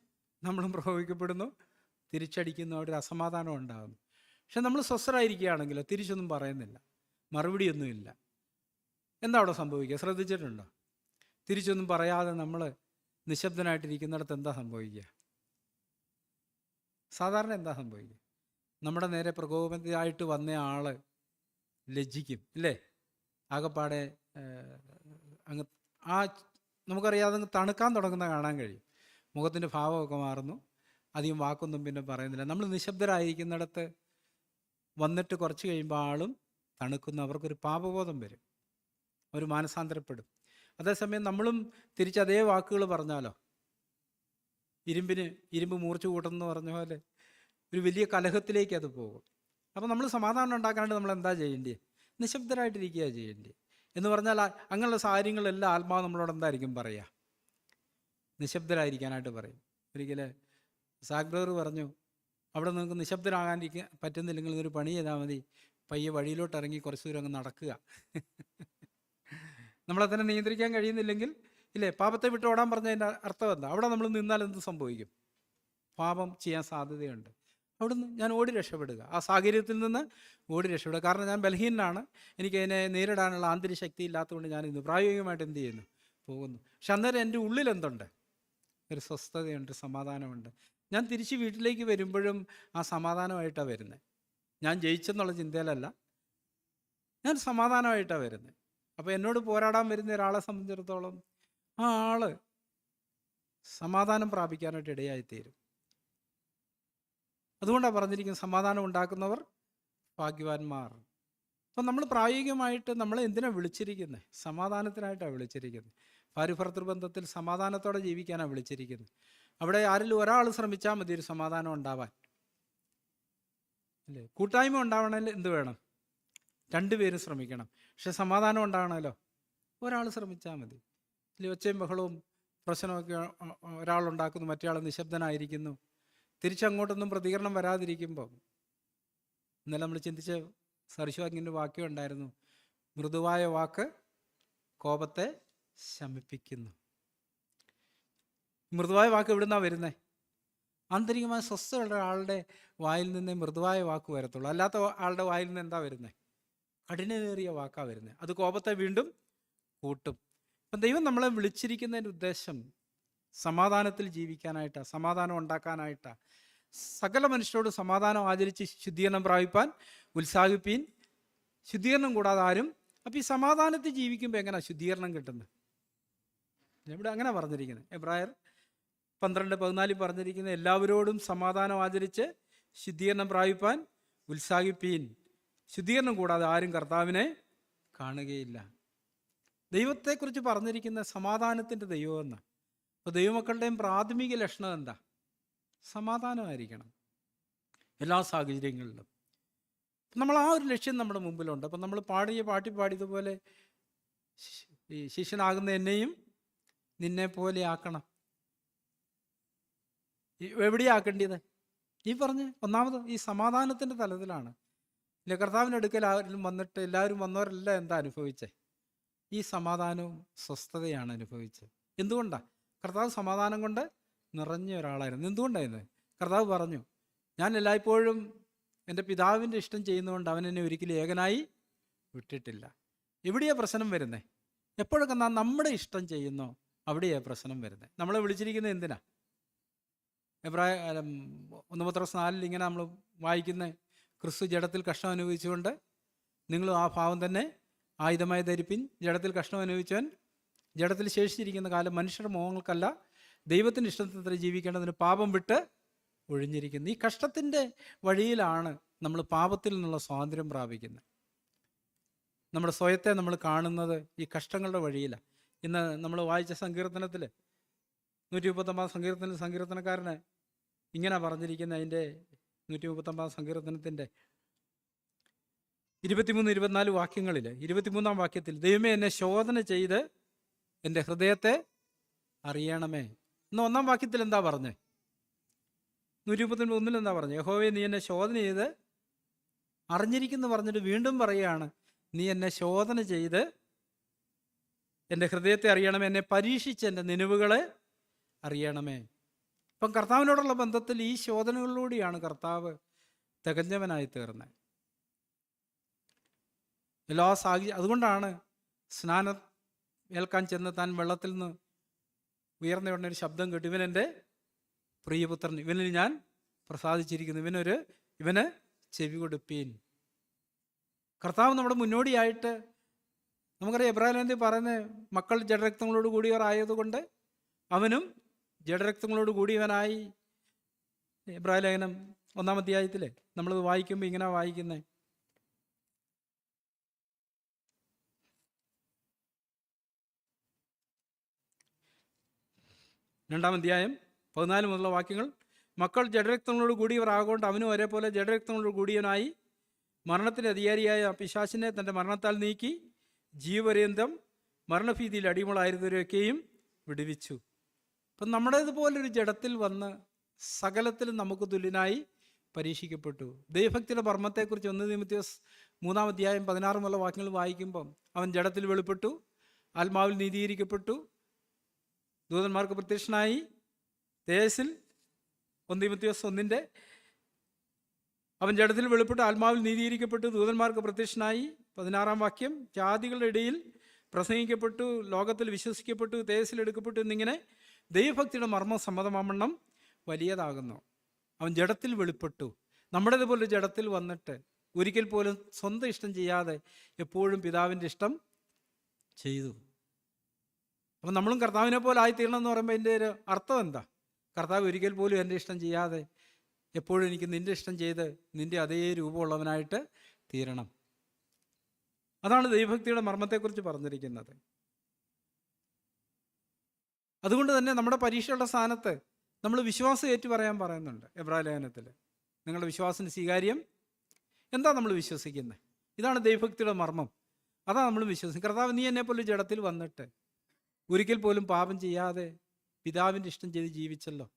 നമ്മളും പ്രകോപിക്കപ്പെടുന്നു, തിരിച്ചടിക്കുന്നു, അവിടെ ഒരു അസമാധാനം ഉണ്ടാകുന്നു. പക്ഷെ നമ്മൾ സ്വസ്ഥരായിരിക്കുകയാണെങ്കിലോ തിരിച്ചൊന്നും പറയുന്നില്ല, മറുപടിയൊന്നുമില്ല. എന്താ അവിടെ സംഭവിക്കുക? ശ്രദ്ധിച്ചിട്ടുണ്ടോ? തിരിച്ചൊന്നും പറയാതെ നമ്മൾ നിശബ്ദനായിട്ടിരിക്കുന്നിടത്ത് എന്താ സംഭവിക്കുക? സാധാരണ എന്താ സംഭവിക്കുക? നമ്മുടെ നേരെ പ്രകോപനത്തിലായിട്ട് വന്ന ആൾ ലജ്ജിക്കും, ഇല്ലേ? ആകെപ്പാടെ അങ്ങ് ആ നമുക്കറിയാതെ അങ്ങ് തണുക്കാൻ തുടങ്ങുന്ന കാണാൻ കഴിയും. മുഖത്തിൻ്റെ ഭാവമൊക്കെ മാറുന്നു, അധികം വാക്കൊന്നും പിന്നെ പറയുന്നില്ല. നമ്മൾ നിശബ്ദരായിരിക്കുന്നിടത്ത് വന്നിട്ട് കുറച്ച് കഴിയുമ്പോൾ ആളും തണുക്കുന്നു, അവർക്കൊരു പാപബോധം വരും, അവർ മാനസാന്തരപ്പെടും. അതേസമയം നമ്മളും തിരിച്ചതേ വാക്കുകൾ പറഞ്ഞാലോ, ഇരുമ്പ് മൂർച്ച കൂട്ടുമെന്ന് പറഞ്ഞ പോലെ ഒരു വലിയ കലഹത്തിലേക്ക് അത് പോകും. അപ്പം നമ്മൾ സമാധാനം ഉണ്ടാക്കാനായിട്ട് നമ്മൾ എന്താ ചെയ്യേണ്ടത്? നിശബ്ദരായിട്ടിരിക്കുക ചെയ്യേണ്ടത്. എന്ന് പറഞ്ഞാൽ അങ്ങനെയുള്ള സാഹചര്യങ്ങളെല്ലാം ആത്മാവ് നമ്മളോട് എന്തായിരിക്കും പറയുക? നിശബ്ദരായിരിക്കാനായിട്ട് പറയും. ഒരിക്കലും സാഗ്ബ്രർ പറഞ്ഞു, അവിടെ നിങ്ങൾക്ക് നിശബ്ദരാകാനിരിക്കാൻ പറ്റുന്നില്ലെങ്കിൽ ഒരു പണി ചെയ്താൽ മതി, പയ്യെ വഴിയിലോട്ട് ഇറങ്ങി കുറച്ച് ദൂരം അങ്ങ് നടക്കുക. നമ്മളെ തന്നെ നിയന്ത്രിക്കാൻ കഴിയുന്നില്ലെങ്കിൽ, ഇല്ലേ, പാപത്തെ വിട്ട് ഓടാൻ പറഞ്ഞതിൻ്റെ അർത്ഥം എന്താ? അവിടെ നമ്മൾ നിന്നാൽ എന്ത് സംഭവിക്കും? പാപം ചെയ്യാൻ സാധ്യതയുണ്ട്. അവിടുന്ന് ഞാൻ ഓടി രക്ഷപ്പെടുക, ആ സാഹചര്യത്തിൽ നിന്ന് ഓടി രക്ഷപ്പെടുക. കാരണം ഞാൻ ബലഹീനനാണ്, എനിക്കതിനെ നേരിടാനുള്ള ആന്തരിക ശക്തി ഇല്ലാത്തതുകൊണ്ട് ഞാൻ ഇന്ന് പ്രായോഗികമായിട്ട് എന്ത് ചെയ്യുന്നു? പോകുന്നു. പക്ഷെ അന്നേരം എൻ്റെ ഉള്ളിൽ എന്തുണ്ട്? ഒരു സ്വസ്ഥതയുണ്ട്, സമാധാനമുണ്ട്. ഞാൻ തിരിച്ച് വീട്ടിലേക്ക് വരുമ്പോഴും ആ സമാധാനമായിട്ടാണ് വരുന്നത്. ഞാൻ ജയിച്ചെന്നുള്ള ചിന്തയിലല്ല, ഞാൻ സമാധാനമായിട്ടാണ് വരുന്നത്. അപ്പോൾ എന്നോട് പോരാടാൻ വരുന്ന ഒരാളെ സംബന്ധിച്ചിടത്തോളം ആ ആള് സമാധാനം പ്രാപിക്കാനായിട്ട് ഇടയായിത്തീരും. അതുകൊണ്ടാണ് പറഞ്ഞിരിക്കുന്നത്, സമാധാനം ഉണ്ടാക്കുന്നവർ ഭാഗ്യവാന്മാർ. അപ്പം നമ്മൾ പ്രായോഗികമായിട്ട് നമ്മളെ എന്തിനാണ് വിളിച്ചിരിക്കുന്നത്? സമാധാനത്തിനായിട്ടാണ് വിളിച്ചിരിക്കുന്നത്. ഭാര്യ ഭർത്തൃ ബന്ധത്തിൽ സമാധാനത്തോടെ ജീവിക്കാനാണ് വിളിച്ചിരിക്കുന്നത്. അവിടെ ആരെങ്കിലും ഒരാൾ ശ്രമിച്ചാൽ മതി ഒരു സമാധാനം ഉണ്ടാവാൻ, അല്ലേ? കൂട്ടായ്മ ഉണ്ടാവണമെങ്കിൽ എന്ത് വേണം? രണ്ടുപേരും ശ്രമിക്കണം. പക്ഷെ സമാധാനം ഉണ്ടാകണമല്ലോ, ഒരാൾ ശ്രമിച്ചാൽ മതി. ഇല്ലേ, ഒച്ചയും ബഹളവും പ്രശ്നമൊക്കെ ഒരാളുണ്ടാക്കുന്നു, മറ്റേ നിശബ്ദനായിരിക്കുന്നു, തിരിച്ചങ്ങോട്ടൊന്നും പ്രതികരണം വരാതിരിക്കുമ്പോൾ. ഇന്നലെ നമ്മൾ ചിന്തിച്ച സദൃശവാക്യത്തിൻ്റെ വാക്യം ഉണ്ടായിരുന്നു, മൃദുവായ വാക്ക് കോപത്തെ ശമിപ്പിക്കുന്നു. മൃദുവായ വാക്ക് എവിടെ നിന്നാണ് വരുന്നത്? ആന്തരികമായ സ്വസ്ഥതയുള്ള ആളുടെ വായിൽ നിന്നേ മൃദുവായ വാക്ക് വരത്തുള്ളൂ. അല്ലാത്ത ആളുടെ വായിൽ നിന്ന് എന്താ വരുന്നത്? കഠിനമേറിയ വാക്കാണ് വരുന്നത്. അത് കോപത്തെ വീണ്ടും കൂട്ടും. അപ്പം ദൈവം നമ്മളെ വിളിച്ചിരിക്കുന്നതിൻ്റെ ഉദ്ദേശം സമാധാനത്തിൽ ജീവിക്കാനായിട്ടാണ്, സമാധാനം ഉണ്ടാക്കാനായിട്ടാണ്. സകല മനുഷ്യരോട് സമാധാനം ആചരിച്ച് ശുദ്ധീകരണം പ്രാപിപ്പാൻ ഉത്സാഹിപ്പീൻ. ശുദ്ധീകരണം കൂടാതെ ആരും. അപ്പം ഈ സമാധാനത്തിൽ ജീവിക്കുമ്പോൾ എങ്ങനെയാണ് ശുദ്ധീകരണം കിട്ടുന്നത്? ഇവിടെ അങ്ങനെ പറഞ്ഞിരിക്കുന്നത്. എബ്രായർ 12:14 പറഞ്ഞിരിക്കുന്നത്, എല്ലാവരോടും സമാധാനം ആചരിച്ച് ശുദ്ധീകരണം പ്രാപിപ്പാൻ ഉത്സാഹിപ്പീൻ. ശുദ്ധീകരണം കൂടാതെ ആരും കർത്താവിനെ കാണുകയില്ല. ദൈവത്തെക്കുറിച്ച് പറഞ്ഞിരിക്കുന്ന സമാധാനത്തിൻ്റെ ദൈവമെന്ന്. അപ്പോൾ ദൈവമക്കളുടെയും പ്രാഥമിക ലക്ഷണം എന്താ? സമാധാനമായിരിക്കണം എല്ലാ സാഹചര്യങ്ങളിലും. നമ്മൾ ആ ഒരു ലക്ഷ്യം നമ്മുടെ മുമ്പിലുണ്ട്. അപ്പം നമ്മൾ പാടിയതുപോലെ ഈ ശിഷ്യനാകുന്ന എന്നെയും നിന്നെ പോലെ ആക്കണം. എവിടെയാക്കേണ്ടത്? ഈ പറഞ്ഞ് ഒന്നാമത് ഈ സമാധാനത്തിൻ്റെ തലത്തിലാണ്. ഇല്ല, കർത്താവിൻ്റെ അടുക്കൽ ആരും വന്നിട്ട് എല്ലാവരും വന്നവരെല്ലാം എന്താ അനുഭവിച്ചേ? ഈ സമാധാനവും സ്വസ്ഥതയാണ് അനുഭവിച്ചത്. എന്തുകൊണ്ടാണ്? കർത്താവ് സമാധാനം കൊണ്ട് നിറഞ്ഞ ഒരാളായിരുന്നു. എന്തുകൊണ്ടായിരുന്നു? കർത്താവ് പറഞ്ഞു, ഞാൻ എല്ലായ്പ്പോഴും എൻ്റെ പിതാവിൻ്റെ ഇഷ്ടം ചെയ്യുന്നതുകൊണ്ട് അവൻ എന്നെ ഒരിക്കലും ഏകനായി വിട്ടിട്ടില്ല. എവിടെയാണ് പ്രശ്നം വരുന്നത്? എപ്പോഴൊക്കെ നാം നമ്മുടെ ഇഷ്ടം ചെയ്യുന്നോ അവിടെയാണ് പ്രശ്നം വരുന്നത്. നമ്മളെ വിളിച്ചിരിക്കുന്നത് എന്തിനാ? 1 പത്രോസ് 4 ഇങ്ങനെ നമ്മൾ വായിക്കുന്ന, ക്രിസ്തു ജഡത്തിൽ കഷ്ടം അനുഭവിച്ചുകൊണ്ട് നിങ്ങളും ആ ഭാവം തന്നെ ആയുധമായി ധരിപ്പിൻ. ജഡത്തിൽ കഷ്ടം അനുഭവിച്ചവൻ ജഡത്തിൽ ശേഷിച്ചിരിക്കുന്ന കാലം മനുഷ്യരുടെ മോഹങ്ങൾക്കല്ല ദൈവത്തിൻ്റെ ഇഷ്ടത്തിന് ജീവിക്കേണ്ടതിന് പാപം വിട്ട് ഒഴിഞ്ഞിരിക്കുന്നു. ഈ കഷ്ടത്തിൻ്റെ വഴിയിലാണ് നമ്മൾ പാപത്തിൽ നിന്നുള്ള സ്വാതന്ത്ര്യം പ്രാപിക്കുന്നത്. നമ്മുടെ സ്വയത്തെ നമ്മൾ കാണുന്നത് ഈ കഷ്ടങ്ങളുടെ വഴിയിലാണ്. ഇന്ന് നമ്മൾ വായിച്ച സങ്കീർത്തനത്തിൽ 139 സങ്കീർത്തനക്കാരന് ഇങ്ങനെ പറഞ്ഞിരിക്കുന്ന, അതിൻ്റെ 139 സങ്കീർത്തനത്തിൻ്റെ 23-24 വാക്യങ്ങളിൽ 23-ാം വാക്യത്തിൽ, ദൈവമേ എന്നെ ശോധന ചെയ്ത് എൻ്റെ ഹൃദയത്തെ അറിയണമേ. ഇന്ന് 1-ാം വാക്യത്തിൽ എന്താ പറഞ്ഞേ? 131 എന്താ പറഞ്ഞത്? യഹോവേ നീ എന്നെ ശോധന ചെയ്ത് അറിഞ്ഞിരിക്കുന്നു പറഞ്ഞിട്ട് വീണ്ടും പറയുകയാണ്, നീ എന്നെ ശോധന ചെയ്ത് എൻ്റെ ഹൃദയത്തെ അറിയണമേ, എന്നെ പരീക്ഷിച്ച് എൻ്റെ നിലവുകളെ അറിയണമേ. അപ്പം കർത്താവിനോടുള്ള ബന്ധത്തിൽ ഈ ശോധനകളിലൂടെയാണ് കർത്താവ് തികഞ്ഞവനായി തീർന്നത്. എല്ലാ അതുകൊണ്ടാണ് സ്നാനം ഏൽക്കാൻ ചെന്ന് താൻ വെള്ളത്തിൽ നിന്ന് ഉയർന്ന ഉടനെ ഒരു ശബ്ദം കേട്ടു, ഇവൻ എൻ്റെ പ്രിയപുത്രൻ, ഇവനിൽ ഞാൻ പ്രസാദിച്ചിരിക്കുന്നു, ഇവന് ചെവി കൊടുപ്പീൻ. കർത്താവ് നമ്മുടെ മുന്നോടിയായിട്ട്, നമുക്കറിയാം എബ്രാഹിം പറയുന്ന, മക്കൾ ജഡരക്തങ്ങളോട് കൂടിയവർ ആയതുകൊണ്ട് അവനും ജഡരക്തങ്ങളോട് കൂടിയവനായി. എബ്രാഹിം ലേഖനം 1-ാം അധ്യായത്തിൽ നമ്മളത് വായിക്കുമ്പോൾ ഇങ്ങനെ വായിക്കുന്നത്, 2-ാം അധ്യായം 14 മുതലുള്ള വാക്യങ്ങൾ, മക്കൾ ജഡരക്തങ്ങളോട് കൂടിയവർ ആകൊണ്ട് അവനും ഒരേപോലെ ജഡരക്തങ്ങളോട് കൂടിയവനായി മരണത്തിൻ്റെ അധികാരിയായ പിശാചിനെ തൻ്റെ മരണത്താൽ നീക്കി ജീവപര്യന്തം മരണഭീതിയിൽ അടിമകളായിരുന്നവരെയൊക്കെയും വിടുവിച്ചു. അപ്പം നമ്മുടേതുപോലൊരു ജഡത്തിൽ വന്ന് സകലത്തിലും നമുക്ക് തുല്യനായി പരീക്ഷിക്കപ്പെട്ടു. ദൈവഭക്തിയുടെ മർമ്മത്തെക്കുറിച്ച് 1 തീമോഥെയോസ് 3-ാം അധ്യായം 16 മുതലുള്ള വാക്യങ്ങൾ വായിക്കുമ്പം, അവൻ ജഡത്തിൽ വെളിപ്പെട്ടു, ആത്മാവിൽ നീതീകരിക്കപ്പെട്ടു, ദൂതന്മാർക്ക് പ്രത്യക്ഷനായി. തേജസ്സിൽ 1 തീമോഥെയോസ് 1-ന്റെ, അവൻ ജഡത്തിൽ വെളിപ്പെട്ടു, ആത്മാവിൽ നീതീകരിക്കപ്പെട്ടു, ദൂതന്മാർക്ക് പ്രത്യക്ഷനായി. 16-ാം വാക്യം, ജാതികളുടെ ഇടയിൽ പ്രസംഗിക്കപ്പെട്ടു, ലോകത്തിൽ വിശ്വസിക്കപ്പെട്ടു, തേജസ്സിൽ എടുക്കപ്പെട്ടു എന്നിങ്ങനെ ദൈവഭക്തിയുടെ മർമ്മം സമ്മതമാവണ്ണം വലിയതാകുന്നു. അവൻ ജഡത്തിൽ വെളിപ്പെട്ടു. നമ്മുടേതുപോലെ ജഡത്തിൽ വന്നിട്ട് ഒരിക്കൽ പോലും സ്വന്തം ഇഷ്ടം ചെയ്യാതെ എപ്പോഴും പിതാവിൻ്റെ ഇഷ്ടം ചെയ്തു. അപ്പം നമ്മളും കർത്താവിനെ പോലെ ആയിത്തീരണം എന്ന് പറയുമ്പോൾ അതിൻ്റെ ഒരു അർത്ഥം എന്താ? കർത്താവ് ഒരിക്കൽ പോലും എൻ്റെ ഇഷ്ടം ചെയ്യാതെ എപ്പോഴും എനിക്ക് നിൻ്റെ ഇഷ്ടം ചെയ്ത് നിൻ്റെ അതേ രൂപമുള്ളവനായിട്ട് തീരണം. അതാണ് ദൈവഭക്തിയുടെ മർമ്മത്തെക്കുറിച്ച് പറഞ്ഞിരിക്കുന്നത്. അതുകൊണ്ട് തന്നെ നമ്മുടെ പരീക്ഷയുടെ സ്ഥാനത്ത് നമ്മൾ വിശ്വാസം ഏറ്റു പറയാൻ പറയുന്നുണ്ട് എബ്രായ ലേഖനത്തിൽ. നിങ്ങളുടെ വിശ്വാസത്തിന് സ്വീകാര്യം. എന്താ നമ്മൾ വിശ്വസിക്കുന്നത്? ഇതാണ് ദൈവഭക്തിയുടെ മർമ്മം. അതാണ് നമ്മൾ വിശ്വസിക്കുന്നത്. കർത്താവ് നീ എന്നെ പോലെ ജഡത്തിൽ വന്നിട്ട് ഒരിക്കൽ പോലും പാപം ചെയ്യാതെ പിതാവിൻ്റെ ഇഷ്ടം ചെയ്ത് ജീവിച്ചല്ലോ.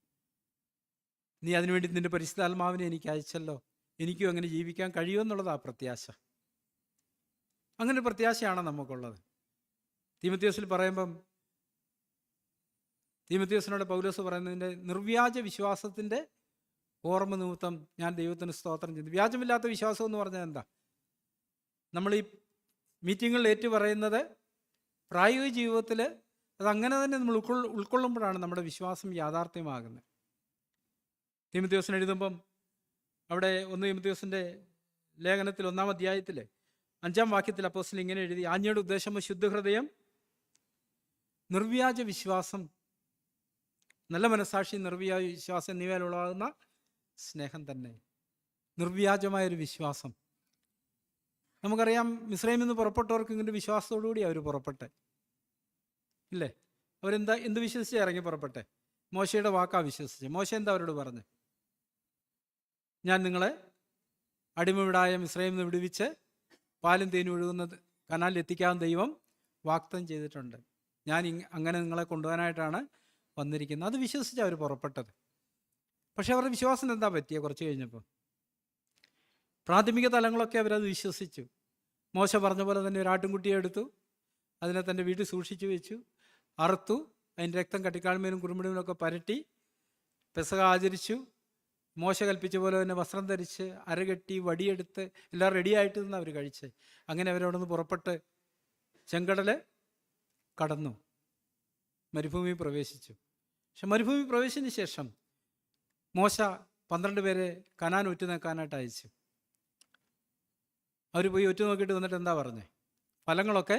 നീ അതിനുവേണ്ടി നിൻ്റെ പരിശുദ്ധാത്മാവിനെ എനിക്ക് അയച്ചല്ലോ. എനിക്കും അങ്ങനെ ജീവിക്കാൻ കഴിയുമെന്നുള്ളതാ പ്രത്യാശ. അങ്ങനെ പ്രത്യാശയാണ് നമുക്കുള്ളത്. തീമോഥെയോസിൽ പറയുമ്പം, തീമോഥെയോസിനോട് പൗലോസ് പറയുന്നതിൻ്റെ നിർവ്യാജ വിശ്വാസത്തിൻ്റെ ഓർമ്മ നിമിത്തം ഞാൻ ദൈവത്തിന് സ്തോത്രം ചെയ്തു. വ്യാജമില്ലാത്ത വിശ്വാസം എന്ന് പറഞ്ഞാൽ എന്താ? നമ്മൾ ഈ മീറ്റിങ്ങുകളിൽ ഏറ്റു പറയുന്നത് പ്രായോഗിക ജീവിതത്തിൽ അതങ്ങനെ തന്നെ നമ്മൾ ഉൾക്കൊള്ളുമ്പോഴാണ് നമ്മുടെ വിശ്വാസം യാഥാർത്ഥ്യമാകുന്നത്. തീമോഥെയോസിന് എഴുതുമ്പം അവിടെ 1 തീമോഥെയോസിൻ്റെ ലേഖനത്തിൽ 1-ാം അധ്യായത്തിൽ 5-ാം വാക്യത്തിൽ അപ്പോസ്തലൻ ഇങ്ങനെ എഴുതി, ആജ്ഞയുടെ ഉദ്ദേശം ശുദ്ധഹൃദയം, നിർവ്യാജ വിശ്വാസം, നല്ല മനസ്സാക്ഷി, നിർവ്യാജ വിശ്വാസം എന്നിവയിലുള്ളതാകുന്ന സ്നേഹം തന്നെ. നിർവ്യാജമായൊരു വിശ്വാസം. നമുക്കറിയാം, മിസ്രൈമിൽ നിന്ന് പുറപ്പെട്ടവർക്ക് ഇങ്ങനെ വിശ്വാസത്തോടുകൂടി അവർ പുറപ്പെട്ടെ ഇല്ലേ? എന്ത് വിശ്വസിച്ച് ഇറങ്ങി പുറപ്പെട്ടെ? മോശയുടെ വാക്കാ വിശ്വസിച്ച്. മോശ എന്താ അവരോട് പറഞ്ഞു? ഞാൻ നിങ്ങളെ അടിമവിടായ മിസ്രൈമിൽ നിന്ന് വിടുവിച്ച് പാലും തേനും ഒഴുകുന്നത് കനാലിൽ എത്തിക്കാൻ ദൈവം വാഗ്ദത്തം ചെയ്തിട്ടുണ്ട്. ഞാൻ അങ്ങനെ നിങ്ങളെ കൊണ്ടുപോകാനായിട്ടാണ് വന്നിരിക്കുന്നത്. അത് വിശ്വസിച്ച് അവർ പുറപ്പെട്ടത്. പക്ഷെ അവരുടെ വിശ്വാസം എന്താ പറ്റിയ? കുറച്ച് കഴിഞ്ഞപ്പോൾ പ്രാഥമിക തലങ്ങളൊക്കെ അവരത് വിശ്വസിച്ചു. മോശ പറഞ്ഞ പോലെ തന്നെ ഒരു ആട്ടിൻകുട്ടിയെ എടുത്തു, അതിനെ തൻ്റെ വീട്ടിൽ സൂക്ഷിച്ചു വെച്ചു, അറുത്തു, അതിൻ്റെ രക്തം കട്ടിക്കാൾമേലും കുറുമുടിമേലൊക്കെ പരട്ടി പെസഹ ആചരിച്ചു. മോശ കൽപ്പിച്ച പോലെ തന്നെ വസ്ത്രം ധരിച്ച് അരകെട്ടി വടിയെടുത്ത് എല്ലാം റെഡിയായിട്ട് നിന്ന് അവർ കഴിച്ച്. അങ്ങനെ അവരവിടെ നിന്ന് പുറപ്പെട്ട് ചെങ്കടൽ കടന്നു മരുഭൂമി പ്രവേശിച്ചു. പക്ഷെ മരുഭൂമി പ്രവേശിച്ചതിന് ശേഷം മോശ 12 പേരെ കനാൻ ഒറ്റുനോക്കാനായിട്ട് അയച്ചു. അവർ പോയി ഒറ്റുനോക്കിയിട്ട് വന്നിട്ട് എന്താ പറഞ്ഞേ? ഫലങ്ങളൊക്കെ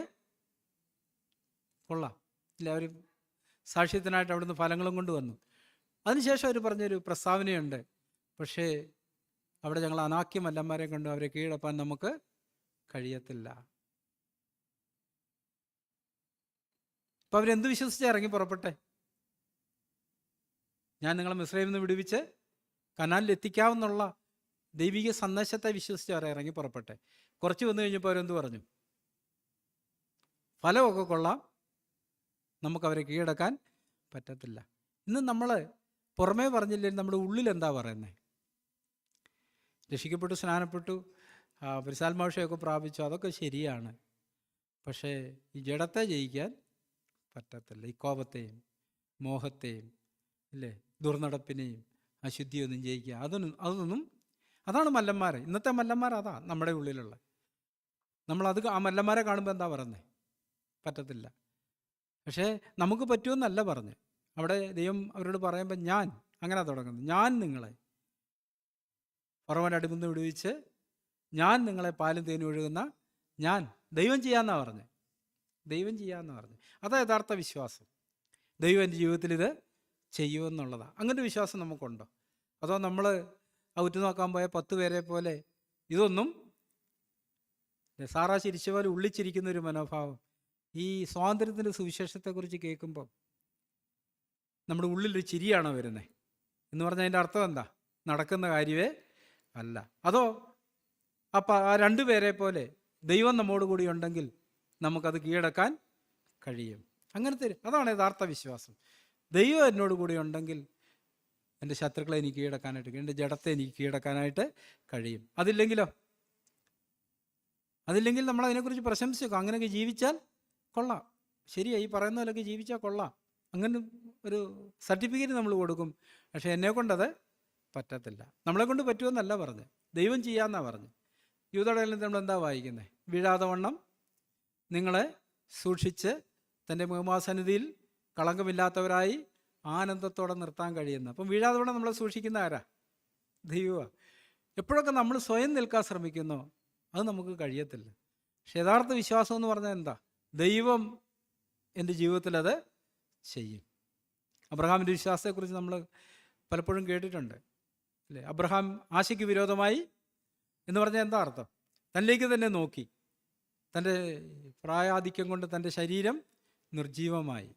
കൊള്ളാം ഇല്ല. അവർ സാക്ഷ്യത്തിനായിട്ട് അവിടുന്ന് ഫലങ്ങളും കൊണ്ട് വന്നു. അതിനുശേഷം അവർ പറഞ്ഞൊരു പ്രസ്താവനയുണ്ട്, പക്ഷേ അവിടെ ഞങ്ങൾ അനാക്യ മല്ലന്മാരെ കണ്ടു, അവരെ കീഴടപ്പാൻ നമുക്ക് കഴിയത്തില്ല. അപ്പം അവരെന്ത് വിശ്വസിച്ച് ഇറങ്ങി പുറപ്പെട്ടെ? ഞാൻ നിങ്ങളെ മിസ്രൈമിൽ നിന്ന് വിടുവിച്ച് കനാലിൽ എത്തിക്കാവുന്നുള്ള ദൈവിക സന്ദേശത്തെ വിശ്വസിച്ച് അവർ ഇറങ്ങി പുറപ്പെട്ടെ. കുറച്ച് വന്നു കഴിഞ്ഞപ്പോൾ അവരെന്ത് പറഞ്ഞു? ഫലമൊക്കെ കൊള്ളാം, നമുക്കവരെ കീഴടക്കാൻ പറ്റത്തില്ല. ഇന്ന് നമ്മൾ പുറമേ പറഞ്ഞില്ലെങ്കിൽ നമ്മുടെ ഉള്ളിൽ എന്താ പറയുന്നത്? രക്ഷിക്കപ്പെട്ടു, സ്നാനപ്പെട്ടു, പരിശുദ്ധാത്മാഭിഷേകമൊക്കെ പ്രാപിച്ചു, അതൊക്കെ ശരിയാണ്. പക്ഷേ ഈ ജഡത്തെ ജയിക്കാൻ പറ്റത്തില്ല. ഈ കോപത്തെയും മോഹത്തെയും ഇല്ലേ, ദുർനടപ്പിനെയും അശുദ്ധിയൊന്നും ജയിക്കുക അതാണ് മല്ലന്മാർ. ഇന്നത്തെ മല്ലന്മാർ അതാ നമ്മുടെ ഉള്ളിലുള്ള. നമ്മളത് ആ മല്ലന്മാരെ കാണുമ്പോൾ എന്താ പറയുന്നത്? പറ്റത്തില്ല. പക്ഷേ നമുക്ക് പറ്റുമെന്നല്ല പറഞ്ഞ്. അവിടെ ദൈവം അവരോട് പറയുമ്പോൾ ഞാൻ അങ്ങനെ തുടങ്ങുന്നു, ഞാൻ നിങ്ങളെ ഫറവോന്റെ അടിമയിൽ നിന്ന് വിടുവിച്ച് ഞാൻ നിങ്ങളെ പാലും തേനും ഒഴുകുന്ന ഞാൻ ദൈവം ചെയ്യാമെന്നാണ് പറഞ്ഞത്. ദൈവം ചെയ്യാമെന്ന് പറഞ്ഞു. അതാ യഥാർത്ഥ വിശ്വാസം. ദൈവം എൻ്റെ ജീവിതത്തിൽ ഇത് ചെയ്യുമെന്നുള്ളതാണ്. അങ്ങനൊരു വിശ്വാസം നമുക്കുണ്ടോ? അതോ നമ്മൾ ഉറ്റുനോക്കാൻ പോയ 10 പേരെ പോലെ ഇതൊന്നും സാറാ ചിരിച്ച പോലെ ഉള്ളിച്ചിരിക്കുന്ന ഒരു മനോഭാവം ഈ സ്വാതന്ത്ര്യത്തിൻ്റെ സുവിശേഷത്തെക്കുറിച്ച് കേൾക്കുമ്പോൾ നമ്മുടെ ഉള്ളിലൊരു ചിരിയാണോ വരുന്നത് എന്ന് പറഞ്ഞാൽ അതിൻ്റെ അർത്ഥം എന്താ? നടക്കുന്ന കാര്യമേ അല്ല. അതോ അപ്പം ആ 2 പേരെ പോലെ ദൈവം നമ്മോട് കൂടി ഉണ്ടെങ്കിൽ നമുക്കത് കീഴടക്കാൻ കഴിയും. അതാണ് യഥാർത്ഥ വിശ്വാസം. ദൈവം എന്നോട് കൂടി ഉണ്ടെങ്കിൽ എൻ്റെ ശത്രുക്കളെ എനിക്ക് കീഴടക്കാനായിട്ട്, എൻ്റെ ജഡത്തെ എനിക്ക് കീഴടക്കാനായിട്ട് കഴിയും. അതില്ലെങ്കിൽ നമ്മൾ അതിനെക്കുറിച്ച് പ്രശംസിക്കും. അങ്ങനെയൊക്കെ ജീവിച്ചാൽ കൊള്ളാം, ശരിയാ, ഈ പറയുന്ന പോലെയൊക്കെ ജീവിച്ചാൽ കൊള്ളാം, അങ്ങനെ ഒരു സർട്ടിഫിക്കറ്റ് നമ്മൾ കൊടുക്കും. പക്ഷെ എന്നെ കൊണ്ടത് പറ്റത്തില്ല. നമ്മളെ കൊണ്ട് പറ്റുമെന്നല്ല പറഞ്ഞ്, ദൈവം ചെയ്യാമെന്നാണ് പറഞ്ഞ്. യൂദാടകത്തിൽ നമ്മൾ എന്താ വായിക്കുന്നത്? വീഴാതെ വണ്ണം നിങ്ങളെ സൂക്ഷിച്ച് തൻ്റെ മഹിമാസന്നിധിയിൽ കളങ്കമില്ലാത്തവരായി ആനന്ദത്തോടെ നിർത്താൻ കഴിയുന്ന. അപ്പം വീഴാതെ വണ്ണം നമ്മളെ സൂക്ഷിക്കുന്ന ആരാ? ദൈവമാണ്. എപ്പോഴൊക്കെ നമ്മൾ സ്വയം നിൽക്കാൻ ശ്രമിക്കുന്നോ അത് നമുക്ക് കഴിയത്തില്ല. പക്ഷെ യഥാർത്ഥ വിശ്വാസം എന്ന് പറഞ്ഞാൽ എന്താ? ദൈവം എൻ്റെ ജീവിതത്തിൽ അത് ചെയ്യും. അബ്രഹാമിൻ്റെ വിശ്വാസത്തെക്കുറിച്ച് നമ്മൾ പലപ്പോഴും കേട്ടിട്ടുണ്ട് അല്ലേ? അബ്രഹാം ആശയ്ക്ക് വിരോധമായി എന്ന് പറഞ്ഞാൽ എന്താ അർത്ഥം? തന്നിലേക്ക് തന്നെ നോക്കി, തൻ്റെ പ്രായാധിക്യം കൊണ്ട് തൻ്റെ ശരീരം നിർജീവമായി,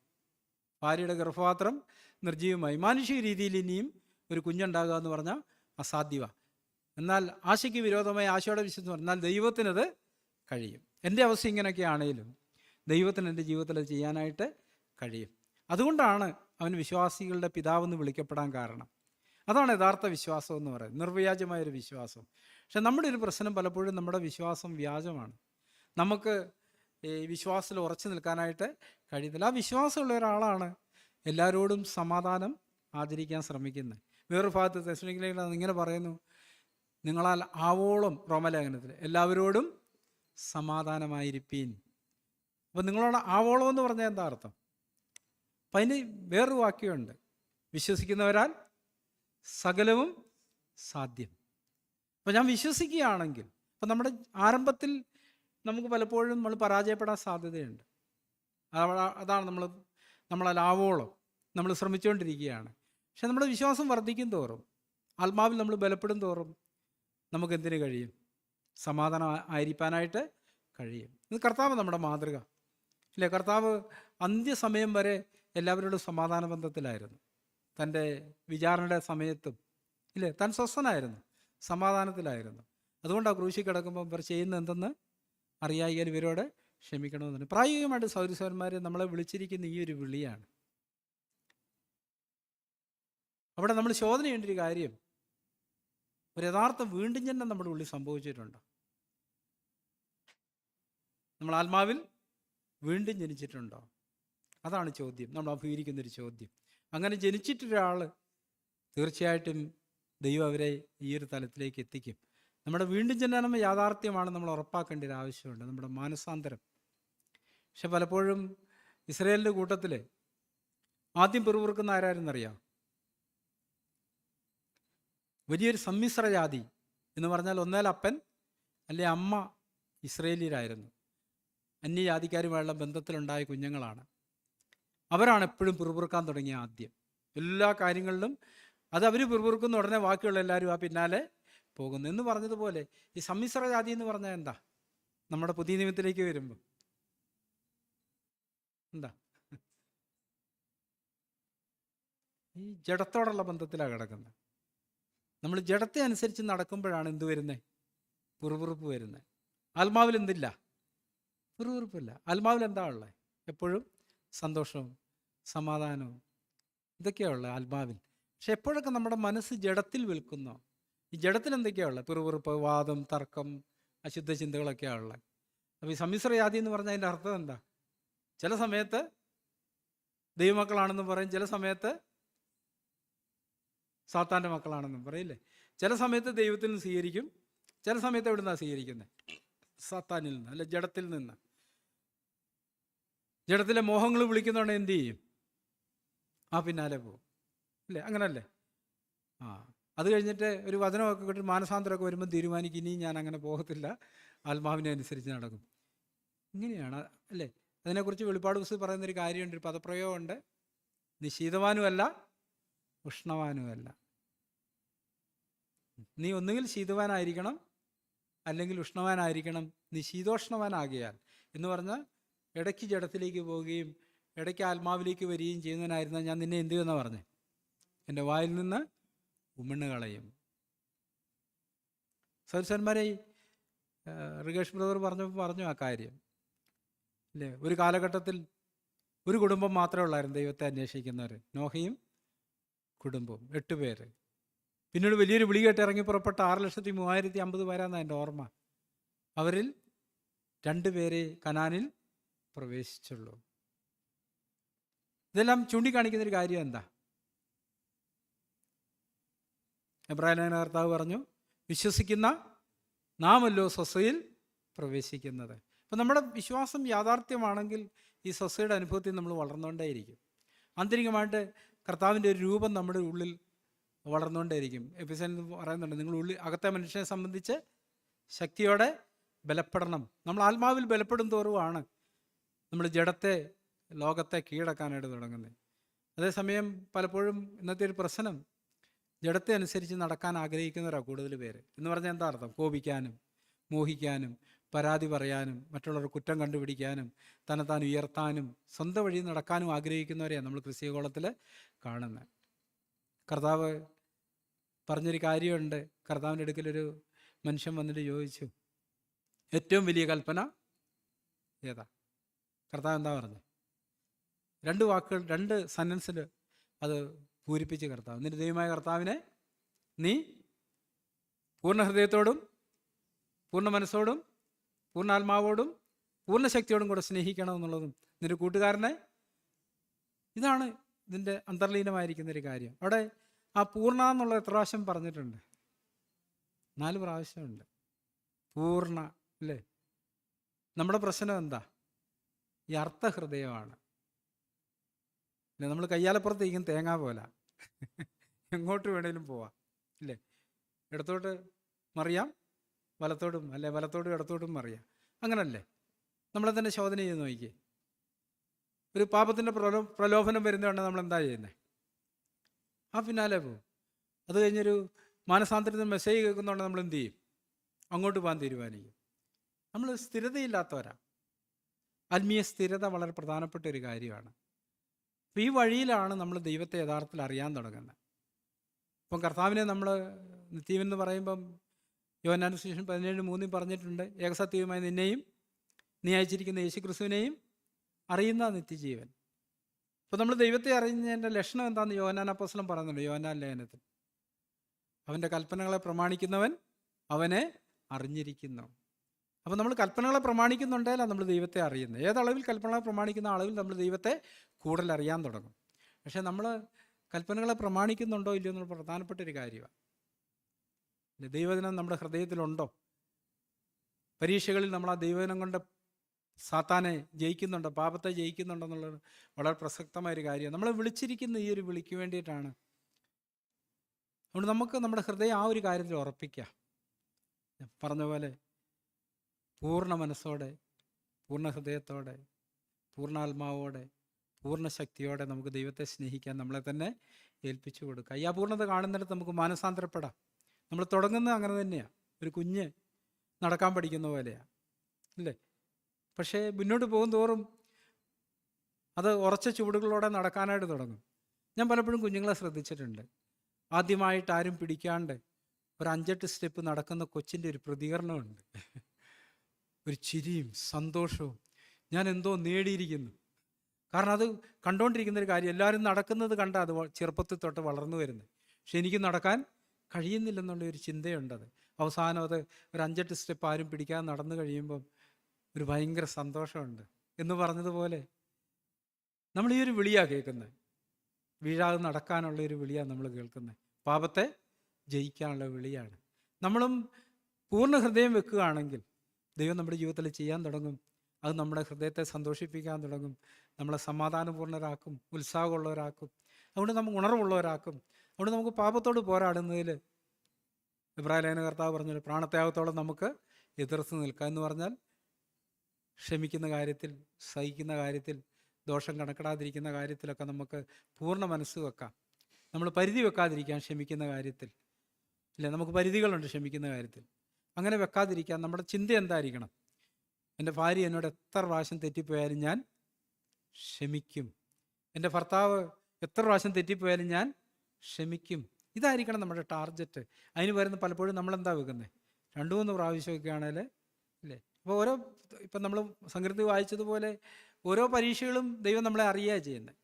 ഭാര്യയുടെ ഗർഭപാത്രം നിർജീവമായി. മാനുഷിക രീതിയിൽ ഇനിയും ഒരു കുഞ്ഞുണ്ടാകുക എന്ന് പറഞ്ഞാൽ അസാധ്യമാണ്. എന്നാൽ ആശയ്ക്ക് വിരോധമായി ആശയോടെ വിശ്വസിച്ച് എന്നാൽ ദൈവത്തിനത് കഴിയും. എൻ്റെ അവസ്ഥ ഇങ്ങനെയൊക്കെ ആണെങ്കിലും ദൈവത്തിന് എൻ്റെ ജീവിതത്തിൽ അത് ചെയ്യാനായിട്ട് കഴിയും. അതുകൊണ്ടാണ് അവൻ വിശ്വാസികളുടെ പിതാവെന്ന് വിളിക്കപ്പെടാൻ കാരണം. അതാണ് യഥാർത്ഥ വിശ്വാസം എന്ന് പറയുന്നത്, നിർവ്യാജമായൊരു വിശ്വാസം. പക്ഷെ നമ്മുടെ ഒരു പ്രശ്നം പലപ്പോഴും നമ്മുടെ വിശ്വാസം വ്യാജമാണ്. നമുക്ക് ഈ വിശ്വാസത്തിൽ ഉറച്ചു നിൽക്കാനായിട്ട് കഴിയത്തില്ല. ആ വിശ്വാസമുള്ള ഒരാളാണ് എല്ലാവരോടും സമാധാനം ആചരിക്കാൻ ശ്രമിക്കുന്നത്. വേറൊരു ഭാഗത്ത് തെസ്സലോനിക്കയിൽ ഇങ്ങനെ പറയുന്നു, നിങ്ങളാൽ ആവോളം, റോമലേഖനത്തിൽ എല്ലാവരോടും സമാധാനമായിരിപ്പീൻ. അപ്പം നിങ്ങളോട് ആവോളം എന്ന് പറഞ്ഞാൽ എന്താ അർത്ഥം? അപ്പം അതിന് വേറൊരു വാക്യമുണ്ട്, വിശ്വസിക്കുന്നവരാൽ സകലവും സാധ്യം. അപ്പം ഞാൻ വിശ്വസിക്കുകയാണെങ്കിൽ, അപ്പം നമ്മുടെ ആരംഭത്തിൽ നമുക്ക് പലപ്പോഴും നമ്മൾ പരാജയപ്പെടാൻ സാധ്യതയുണ്ട്. അതാണ് നമ്മളാവോളം നമ്മൾ ശ്രമിച്ചുകൊണ്ടിരിക്കുകയാണ്. പക്ഷെ നമ്മുടെ വിശ്വാസം വർദ്ധിക്കും തോറും, ആത്മാവിൽ നമ്മൾ ബലപ്പെടും തോറും നമുക്ക് എന്തിനു കഴിയും? സമാധാനം ആയിരിക്കാനായിട്ട് കഴിയും. ഇത് കർത്താവ് നമ്മുടെ മാതൃക ഇല്ലേ? കർത്താവ് അന്ത്യസമയം വരെ എല്ലാവരോടും സമാധാന ബന്ധത്തിലായിരുന്നു. തൻ്റെ വിചാരണയുടെ സമയത്തും ഇല്ലേ, താൻ സ്വസ്ഥനായിരുന്നു, സമാധാനത്തിലായിരുന്നു. അതുകൊണ്ടാണ് ക്രൂശിൽ കിടക്കുമ്പോൾ ഇവർ ചെയ്യുന്നത് എന്തെന്ന് അറിയായികയിൽ ഇവരോട് ക്ഷമിക്കണമെന്നുണ്ട്. പ്രായോഗികമായിട്ട് സൗരസവന്മാരെ നമ്മളെ വിളിച്ചിരിക്കുന്ന ഈ ഒരു വിളിയാണ്. അവിടെ നമ്മൾ ശോധന ചെയ്യേണ്ട ഒരു കാര്യം, ഒരു യഥാർത്ഥ വീണ്ടും ജന്മം നമ്മുടെ ഉള്ളിൽ സംഭവിച്ചിട്ടുണ്ടോ? നമ്മൾ ആത്മാവിൽ വീണ്ടും ജനിച്ചിട്ടുണ്ടോ? അതാണ് ചോദ്യം, നമ്മൾ അഭിമുഖീകരിക്കുന്നൊരു ചോദ്യം. അങ്ങനെ ജനിച്ചിട്ടൊരാൾ തീർച്ചയായിട്ടും ദൈവം അവരെ ഈ ഒരു തലത്തിലേക്ക് എത്തിക്കും. നമ്മുടെ വീണ്ടും ജനനം യാഥാർത്ഥ്യമാണ് നമ്മൾ ഉറപ്പാക്കേണ്ട ഒരു ആവശ്യമുണ്ട്, നമ്മുടെ മാനസാന്തരം. പക്ഷെ പലപ്പോഴും ഇസ്രായേലിൻ്റെ കൂട്ടത്തിൽ ആദ്യം പിറുപിറുക്കുന്ന ആരായിരുന്നറിയാം? വലിയൊരു സമ്മിശ്ര ജാതി എന്ന് പറഞ്ഞാൽ ഒന്നേൽ അപ്പൻ അല്ലെ അമ്മ ഇസ്രയേലിയരായിരുന്നു. അന്യജാതിക്കാരുമായുള്ള ബന്ധത്തിലുണ്ടായ കുഞ്ഞുങ്ങളാണ്. അവരാണ് എപ്പോഴും പിറുപിറുക്കാൻ തുടങ്ങിയ ആദ്യം എല്ലാ കാര്യങ്ങളിലും. അത് അവർ പിറുപിറുക്കുന്ന ഉടനെ ബാക്കിയുള്ള എല്ലാവരും ആ പിന്നാലെ പോകുന്നു. എന്ന് പറഞ്ഞതുപോലെ ഈ സമ്മിശ്ര ജാതി എന്ന് പറഞ്ഞാൽ എന്താ? നമ്മുടെ പുതിയ നിയമത്തിലേക്ക് വരുമ്പോൾ എന്താ? ഈ ജഡത്തോടുള്ള ബന്ധത്തിലാണ് കിടക്കുന്നത്. നമ്മൾ ജഡത്തെ അനുസരിച്ച് നടക്കുമ്പോഴാണ് എന്ത് വരുന്നത്? പിറുപിറുപ്പ് വരുന്നത്. ആത്മാവിൽ എന്തില്ല? പിറുപിറുപ്പില്ല. ആത്മാവിൽ എന്താ ഉള്ളത്? എപ്പോഴും സന്തോഷവും സമാധാനവും ഇതൊക്കെയാണ് ഉള്ളത് ആത്മാവിൽ. പക്ഷെ എപ്പോഴൊക്കെ നമ്മുടെ മനസ്സ് ജഡത്തിൽ വിൽക്കുന്നോ, ഈ ജഡത്തിൽ എന്തൊക്കെയാണ് ഉള്ളത്? പിറുപിറുപ്പ്, വാദം, തർക്കം, അശുദ്ധ ചിന്തകളൊക്കെയാണ് ഉള്ളത്. അപ്പോൾ ഈ സമ്മിശ്ര ജാതി എന്ന് പറഞ്ഞാൽ അതിൻ്റെ അർത്ഥം എന്താ? ചില സമയത്ത് ദൈവമക്കളാണെന്നും പറയും, ചില സമയത്ത് സാത്താൻ്റെ മക്കളാണെന്നും പറയില്ലേ. ചില സമയത്ത് ദൈവത്തിൽ നിന്ന് സ്വീകരിക്കും, ചില സമയത്ത് എവിടെ നിന്നാണ് സ്വീകരിക്കുന്നത്? സാത്താനിൽ നിന്ന്, അല്ലെ ജഡത്തിൽ നിന്ന്. ജഡത്തിലെ മോഹങ്ങൾ വിളിക്കുന്നതുകൊണ്ട് എന്ത് ചെയ്യും? ആ പിന്നാലെ പോകും അല്ലേ? അങ്ങനല്ലേ? അത് കഴിഞ്ഞിട്ട് ഒരു വചനമൊക്കെ കിട്ടി മാനസാന്തരമൊക്കെ വരുമ്പോൾ തീരുമാനിക്കും ഇനിയും ഞാൻ അങ്ങനെ പോകത്തില്ല, ആത്മാവിനെ അനുസരിച്ച് നടക്കും. ഇങ്ങനെയാണ് അല്ലേ? അതിനെക്കുറിച്ച് വെളിപ്പാട് പുസ്തകത്തിൽ പറയുന്നൊരു കാര്യമുണ്ട്, ഒരു പദപ്രയോഗമുണ്ട്. നീ ശീതവാനുമല്ല ഉഷ്ണവാനുമല്ല. നീ ഒന്നുകിൽ ശീതവാനായിരിക്കണം അല്ലെങ്കിൽ ഉഷ്ണവാനായിരിക്കണം. നീ ശീതോഷ്ണവാനാകിയാൽ എന്ന് പറഞ്ഞാൽ ഇടയ്ക്ക് ജഡത്തിലേക്ക് പോവുകയും ഇടയ്ക്ക് ആത്മാവിലേക്ക് വരികയും ചെയ്യുന്നതിനായിരുന്നാൽ ഞാൻ നിന്നെ എന്ത് ചെയ്യുമെന്നാണ് പറഞ്ഞത്? എൻ്റെ വായിൽ നിന്ന് ഉമിണ് കളയും. സഹോദരന്മാരെ, റിഗേഷ് ബ്രദർ പറഞ്ഞു ആ കാര്യം അല്ലേ. ഒരു കാലഘട്ടത്തിൽ ഒരു കുടുംബം മാത്രമേ ഉള്ളായിരുന്നു ദൈവത്തെ അന്വേഷിക്കുന്നവർ, നോഹയും കുടുംബവും, 8 പേര്. പിന്നീട് വലിയൊരു വിളി കേട്ട് ഇറങ്ങി പുറപ്പെട്ട 6,30,50 പേരാണെന്ന് എൻ്റെ ഓർമ്മ. അവരിൽ 2 പേരെ കനാനിൽ പ്രവേശിച്ചുള്ളൂ. ഇതെല്ലാം ചൂണ്ടിക്കാണിക്കുന്നൊരു കാര്യം എന്താ? എബ്രായലേഖന കർത്താവ് പറഞ്ഞു, വിശ്വസിക്കുന്ന നാമല്ലോ സ്വസ്ഥയിൽ പ്രവേശിക്കുന്നത്. അപ്പം നമ്മുടെ വിശ്വാസം യാഥാർത്ഥ്യമാണെങ്കിൽ ഈ സ്വസ്ഥയുടെ അനുഭവത്തിൽ നമ്മൾ വളർന്നുകൊണ്ടേയിരിക്കും. ആന്തരികമായിട്ട് കർത്താവിൻ്റെ ഒരു രൂപം നമ്മുടെ ഉള്ളിൽ വളർന്നുകൊണ്ടേയിരിക്കും. എഫെസ്യൻ പറയുന്നുണ്ട്, നിങ്ങൾ ഉള്ളിൽ അകത്തെ മനുഷ്യനെ സംബന്ധിച്ച് ശക്തിയോടെ ബലപ്പെടണം. നമ്മൾ ആത്മാവിൽ ബലപ്പെടും തോറുമാണ് നമ്മൾ ജഡത്തെ, ലോകത്തെ കീഴടക്കാനായിട്ട് തുടങ്ങുന്നത്. അതേസമയം പലപ്പോഴും ഇന്നത്തെ ഒരു പ്രശ്നം, ജഡത്തെ അനുസരിച്ച് നടക്കാൻ ആഗ്രഹിക്കുന്നവരാണ് കൂടുതൽ പേര്. എന്ന് പറഞ്ഞാൽ എന്താ അർത്ഥം? കോപിക്കാനും മോഹിക്കാനും പരാതി പറയാനും മറ്റുള്ളവർ കുറ്റം കണ്ടുപിടിക്കാനും തന്നെത്താൻ ഉയർത്താനും സ്വന്തം വഴി നടക്കാനും ആഗ്രഹിക്കുന്നവരെയാണ് നമ്മൾ ക്രിസ്തീയകോളത്തിൽ കാണുന്നത്. കർത്താവ് പറഞ്ഞൊരു കാര്യമുണ്ട്. കർത്താവിൻ്റെ അടുക്കലൊരു മനുഷ്യൻ വന്നിട്ട് ചോദിച്ചു, ഏറ്റവും വലിയ കൽപ്പന ഏതാ? കർത്താവ് എന്താ പറഞ്ഞത്? 2 വാക്കുകൾ, 2 സെൻറ്റൻസിൽ അത് പൂരിപ്പിച്ച് കർത്താവ്, നിന്റെ ദൈവമായ കർത്താവിനെ നീ പൂർണ്ണ ഹൃദയത്തോടും പൂർണ്ണ മനസ്സോടും പൂർണ്ണ ആത്മാവോടും പൂർണ്ണ ശക്തിയോടും കൂടെ സ്നേഹിക്കണം എന്നുള്ളതും നിന്റെ കൂട്ടുകാരനെ. ഇതാണ് ഇതിൻ്റെ അന്തർലീനമായിരിക്കുന്നൊരു കാര്യം. അവിടെ ആ പൂർണ്ണ എന്നുള്ള എത്ര പ്രാവശ്യം പറഞ്ഞിട്ടുണ്ട്? 4 പ്രാവശ്യമുണ്ട്. പൂർണ്ണ അല്ലേ? നമ്മുടെ പ്രശ്നം എന്താ? ഈ അർത്ഥഹൃദയമാണ്. നമ്മൾ കയ്യാലപ്പുറത്തേക്കും തേങ്ങ പോലെ എങ്ങോട്ട് വേണേലും പോവാം, ഇല്ലേ? ഇടത്തോട്ട് മറിയാം, വലത്തോടും, അല്ലെ വലത്തോടും ഇടത്തോട്ടും മറിയാം. അങ്ങനല്ലേ? നമ്മളെ തന്നെ ശോധന ചെയ്ത് നോക്കിക്കേ. ഒരു പാപത്തിൻ്റെ പ്രലോഭനം വരുന്നതുകൊണ്ട് നമ്മൾ എന്താ ചെയ്യുന്നത്? ആ പിന്നാലെ പോകും. അത് കഴിഞ്ഞൊരു മാനസാന്തരത്തിന് മെസ്സേജ് കേൾക്കുന്നതുകൊണ്ട് നമ്മൾ എന്ത് ചെയ്യും? അങ്ങോട്ട് പോകാൻ തീരുമാനിക്കും. നമ്മൾ സ്ഥിരതയില്ലാത്തവരാ. ആത്മീയ സ്ഥിരത വളരെ പ്രധാനപ്പെട്ട ഒരു കാര്യമാണ്. അപ്പോൾ ഈ വഴിയിലാണ് നമ്മൾ ദൈവത്തെ യഥാർത്ഥത്തിൽ അറിയാൻ തുടങ്ങുന്നത്. ഇപ്പം കർത്താവിനെ നമ്മൾ നിത്യജീവൻ എന്ന് പറയുമ്പം യോഹന്നാന്റെ സുവിശേഷം 17:3 പറഞ്ഞിട്ടുണ്ട്, ഏകസത്യവുമായി നിന്നെയും നീ അയച്ചിരിക്കുന്ന യേശുക്രിസ്തുവിനെയും അറിയുന്ന നിത്യജീവൻ. അപ്പോൾ നമ്മൾ ദൈവത്തെ അറിയുന്നതിൻ്റെ ലക്ഷണം എന്താണെന്ന് യോഹന്നാൻ അപ്പോസ്തലൻ പറയുന്നുണ്ട് യോഹന്നാൻ ലേഖനത്തിൽ. അവൻ്റെ കൽപ്പനകളെ പ്രമാണിക്കുന്നവൻ അവനെ അറിഞ്ഞിരിക്കുന്നു. അപ്പോൾ നമ്മൾ കൽപ്പനകളെ പ്രമാണിക്കുന്നുണ്ടെങ്കിൽ നമ്മൾ ദൈവത്തെ അറിയുന്നത്. ഏതളവിൽ കൽപ്പനകളെ പ്രമാണിക്കുന്ന അളവിൽ നമ്മൾ ദൈവത്തെ കൂടുതൽ അറിയാൻ തുടങ്ങും. പക്ഷേ നമ്മൾ കൽപ്പനകളെ പ്രമാണിക്കുന്നുണ്ടോ ഇല്ലയോ എന്നുള്ള പ്രധാനപ്പെട്ട ഒരു കാര്യമാണ്. ദൈവവചനം നമ്മുടെ ഹൃദയത്തിലുണ്ടോ? പരീക്ഷകളിൽ നമ്മൾ ആ ദൈവവചനം കൊണ്ട് സാത്താനെ ജയിക്കുന്നുണ്ടോ, പാപത്തെ ജയിക്കുന്നുണ്ടോ എന്നുള്ളത് വളരെ പ്രസക്തമായൊരു കാര്യമാണ്. നമ്മളെ വിളിച്ചിരിക്കുന്ന ഈ ഒരു വിളിക്ക് വേണ്ടിയിട്ടാണ്. അതുകൊണ്ട് നമുക്ക് നമ്മുടെ ഹൃദയം ആ ഒരു കാര്യത്തിൽ ഉറപ്പിക്കാം. പറഞ്ഞ പോലെ പൂർണ്ണ മനസ്സോടെ, പൂർണ്ണ ഹൃദയത്തോടെ, പൂർണ്ണാത്മാവോടെ, പൂർണ്ണ ശക്തിയോടെ നമുക്ക് ദൈവത്തെ സ്നേഹിക്കാൻ നമ്മളെ തന്നെ ഏൽപ്പിച്ചു കൊടുക്കുക. ഈ അപൂർണത കാണുന്നിടത്ത് നമുക്ക് മാനസാന്തരപ്പെടാം. നമ്മൾ തുടങ്ങുന്നത് അങ്ങനെ തന്നെയാണ്, ഒരു കുഞ്ഞ് നടക്കാൻ പഠിക്കുന്ന പോലെയാണ്, അല്ലേ? പക്ഷേ മുന്നോട്ട് പോകും തോറും അത് ഉറച്ച ചുവടുകളോടെ നടക്കാനായിട്ട് തുടങ്ങും. ഞാൻ പലപ്പോഴും കുഞ്ഞുങ്ങളെ ശ്രദ്ധിച്ചിട്ടുണ്ട്. ആദ്യമായിട്ട് ആരും പിടിക്കാണ്ട് ഒരു 5-8 സ്റ്റെപ്പ് നടക്കുന്ന കൊച്ചിൻ്റെ ഒരു പ്രതികരണമുണ്ട്, ഒരു ചിരിയും സന്തോഷവും. ഞാൻ എന്തോ നേടിയിരിക്കുന്നു. കാരണം അത് കണ്ടുകൊണ്ടിരിക്കുന്നൊരു കാര്യം. എല്ലാവരും നടക്കുന്നത് കണ്ട അത് ചെറുപ്പത്തിൽ തൊട്ട് വളർന്നു വരുന്നത്. പക്ഷെ എനിക്ക് നടക്കാൻ കഴിയുന്നില്ലെന്നുള്ളൊരു ചിന്തയുണ്ടത്. അവസാനം അത് ഒരു 5-8 സ്റ്റെപ്പ് ആരും പിടിക്കാതെ നടന്നു കഴിയുമ്പം ഒരു ഭയങ്കര സന്തോഷമുണ്ട്. എന്ന് പറഞ്ഞതുപോലെ നമ്മൾ ഈ ഒരു വിളിയാണ് കേൾക്കുന്നത്. വീഴാതെ നടക്കാനുള്ള ഒരു വിളിയാണ് നമ്മൾ കേൾക്കുന്നത്. പാപത്തെ ജയിക്കാനുള്ള വിളിയാണ്. നമ്മളും പൂർണ്ണ ഹൃദയം വെക്കുകയാണെങ്കിൽ ദൈവം നമ്മുടെ ജീവിതത്തിൽ ചെയ്യാൻ തുടങ്ങും. അത് നമ്മുടെ ഹൃദയത്തെ സന്തോഷിപ്പിക്കാൻ തുടങ്ങും. നമ്മളെ സമാധാനപൂർണ്ണരാക്കും, ഉത്സാഹമുള്ളവരാക്കും, അതുകൊണ്ട് നമുക്ക് ഉണർവുള്ളവരാക്കും. അതുകൊണ്ട് നമുക്ക് പാപത്തോട് പോരാടുന്നതിൽ ഇബ്രാഹിം കർത്താവ് പറഞ്ഞത് പ്രാണത്യാഗത്തോടെ നമുക്ക് എതിർത്ത് നിൽക്കുക എന്ന് പറഞ്ഞാൽ ക്ഷമിക്കുന്ന കാര്യത്തിൽ, സഹിക്കുന്ന കാര്യത്തിൽ, ദോഷം കണക്കിടാതിരിക്കുന്ന കാര്യത്തിലൊക്കെ നമുക്ക് പൂർണ്ണ മനസ്സ് വെക്കാം. നമ്മൾ പരിധി വെക്കാതിരിക്കാൻ ക്ഷമിക്കുന്ന കാര്യത്തിൽ, ഇല്ലേ? നമുക്ക് പരിധികളുണ്ട് ക്ഷമിക്കുന്ന കാര്യത്തിൽ. അങ്ങനെ വെക്കാതിരിക്കാൻ നമ്മുടെ ചിന്ത എന്തായിരിക്കണം? എൻ്റെ ഭാര്യ എന്നോട് എത്ര പ്രാവശ്യം തെറ്റിപ്പോയാലും ഞാൻ ക്ഷമിക്കും. എൻ്റെ ഭർത്താവ് എത്ര പ്രാവശ്യം തെറ്റിപ്പോയാലും ഞാൻ ക്ഷമിക്കും. ഇതായിരിക്കണം നമ്മുടെ ടാർഗറ്റ്. അതിന് വരുന്ന പലപ്പോഴും നമ്മളെന്താ വെക്കുന്നത്? 2-3 പ്രാവശ്യമൊക്കെയാണേൽ, ഇല്ലേ? അപ്പോൾ ഇപ്പം നമ്മൾ സംഗീതത്തിൽ വായിച്ചതുപോലെ ഓരോ പരീക്ഷകളും ദൈവം നമ്മളെ അറിയുക ചെയ്യുന്നത്,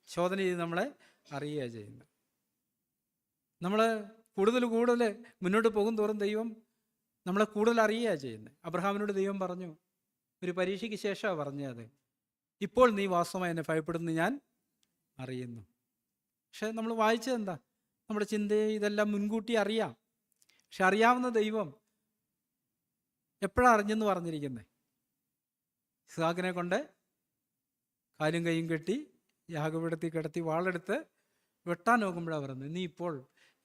ശോധന ചെയ്ത് നമ്മളെ അറിയുക ചെയ്യുന്നത്. നമ്മൾ കൂടുതൽ മുന്നോട്ട് പോകും തോറും ദൈവം നമ്മളെ കൂടുതൽ അറിയുക ചെയ്യുന്നത്. അബ്രഹാമിനോട് ദൈവം പറഞ്ഞു, ഒരു പരീക്ഷയ്ക്ക് ശേഷമാണ് പറഞ്ഞത്, ഇപ്പോൾ നീ വാസ്തവമായി എന്നെ ഭയപ്പെടുന്നു ഞാൻ അറിയുന്നു. പക്ഷെ നമ്മൾ വായിച്ചത് എന്താ? നമ്മുടെ ചിന്തയെ ഇതെല്ലാം മുൻകൂട്ടി അറിയാം. പക്ഷെ അറിയാവുന്ന ദൈവം എപ്പോഴാണ് അറിഞ്ഞെന്ന് പറഞ്ഞിരിക്കുന്നത്? ഇസ്ഹാക്കിനെ കൊണ്ട് കാലും കൈയും കെട്ടി യാഗപീഠത്തിൽ കിടത്തി വാളെടുത്ത് വെട്ടാൻ നോക്കുമ്പോഴാണ് പറഞ്ഞത്, നീ ഇപ്പോൾ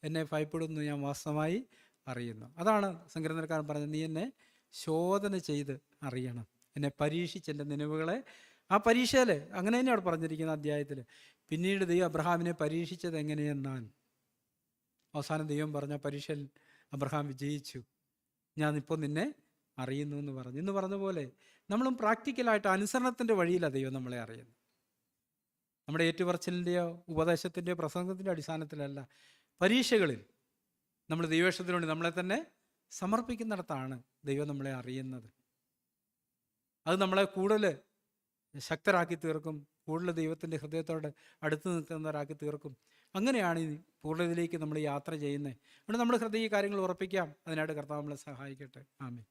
എന്നെ ഭയപ്പെടുന്നു ഞാൻ വാസ്തവമായി അറിയുന്നു. അതാണ് സങ്കീർത്തനക്കാരൻ പറഞ്ഞത്, നീ എന്നെ ശോധന ചെയ്ത് അറിയണം, എന്നെ പരീക്ഷിച്ച് എൻ്റെ നിലവുകളെ. ആ പരീക്ഷയിൽ അങ്ങനെ തന്നെയാണ് പറഞ്ഞിരിക്കുന്ന അധ്യായത്തിൽ. പിന്നീട് ദൈവം അബ്രഹാമിനെ പരീക്ഷിച്ചത് എങ്ങനെയെന്നാൽ അവസാനം ദൈവം പറഞ്ഞ പരീക്ഷയിൽ അബ്രഹാം വിജയിച്ചു, ഞാനിപ്പോൾ നിന്നെ അറിയുന്നു എന്ന് പറഞ്ഞു. എന്ന് പറഞ്ഞ പോലെ നമ്മളും പ്രാക്ടിക്കലായിട്ട് അനുസരണത്തിൻ്റെ വഴിയിലാണ് ദൈവം നമ്മളെ അറിയുന്നത്. നമ്മുടെ ഏറ്റുപറച്ചിലിൻ്റെയോ ഉപദേശത്തിൻ്റെയോ പ്രസംഗത്തിൻ്റെ അടിസ്ഥാനത്തിലല്ല. പരീക്ഷകളിൽ നമ്മൾ ദൈവേഷ്ടത്തിനുവേണ്ടി നമ്മളെ തന്നെ സമർപ്പിക്കുന്നിടത്താണ് ദൈവം നമ്മളെ അറിയുന്നത്. അത് നമ്മളെ കൂടുതൽ ശക്തരാക്കി തീർക്കും, കൂടുതൽ ദൈവത്തിൻ്റെ ഹൃദയത്തോട് അടുത്ത് നിൽക്കുന്നവരാക്കി തീർക്കും. അങ്ങനെയാണ് ഈ പൂർണ്ണതയിലേക്ക് നമ്മൾ യാത്ര ചെയ്യുന്നത്. അതുകൊണ്ട് നമ്മൾ ഹൃദയ കാര്യങ്ങൾ ഉറപ്പിക്കാം. അതിനായിട്ട് കർത്താവ് നമ്മളെ സഹായിക്കട്ടെ. ആമേൻ.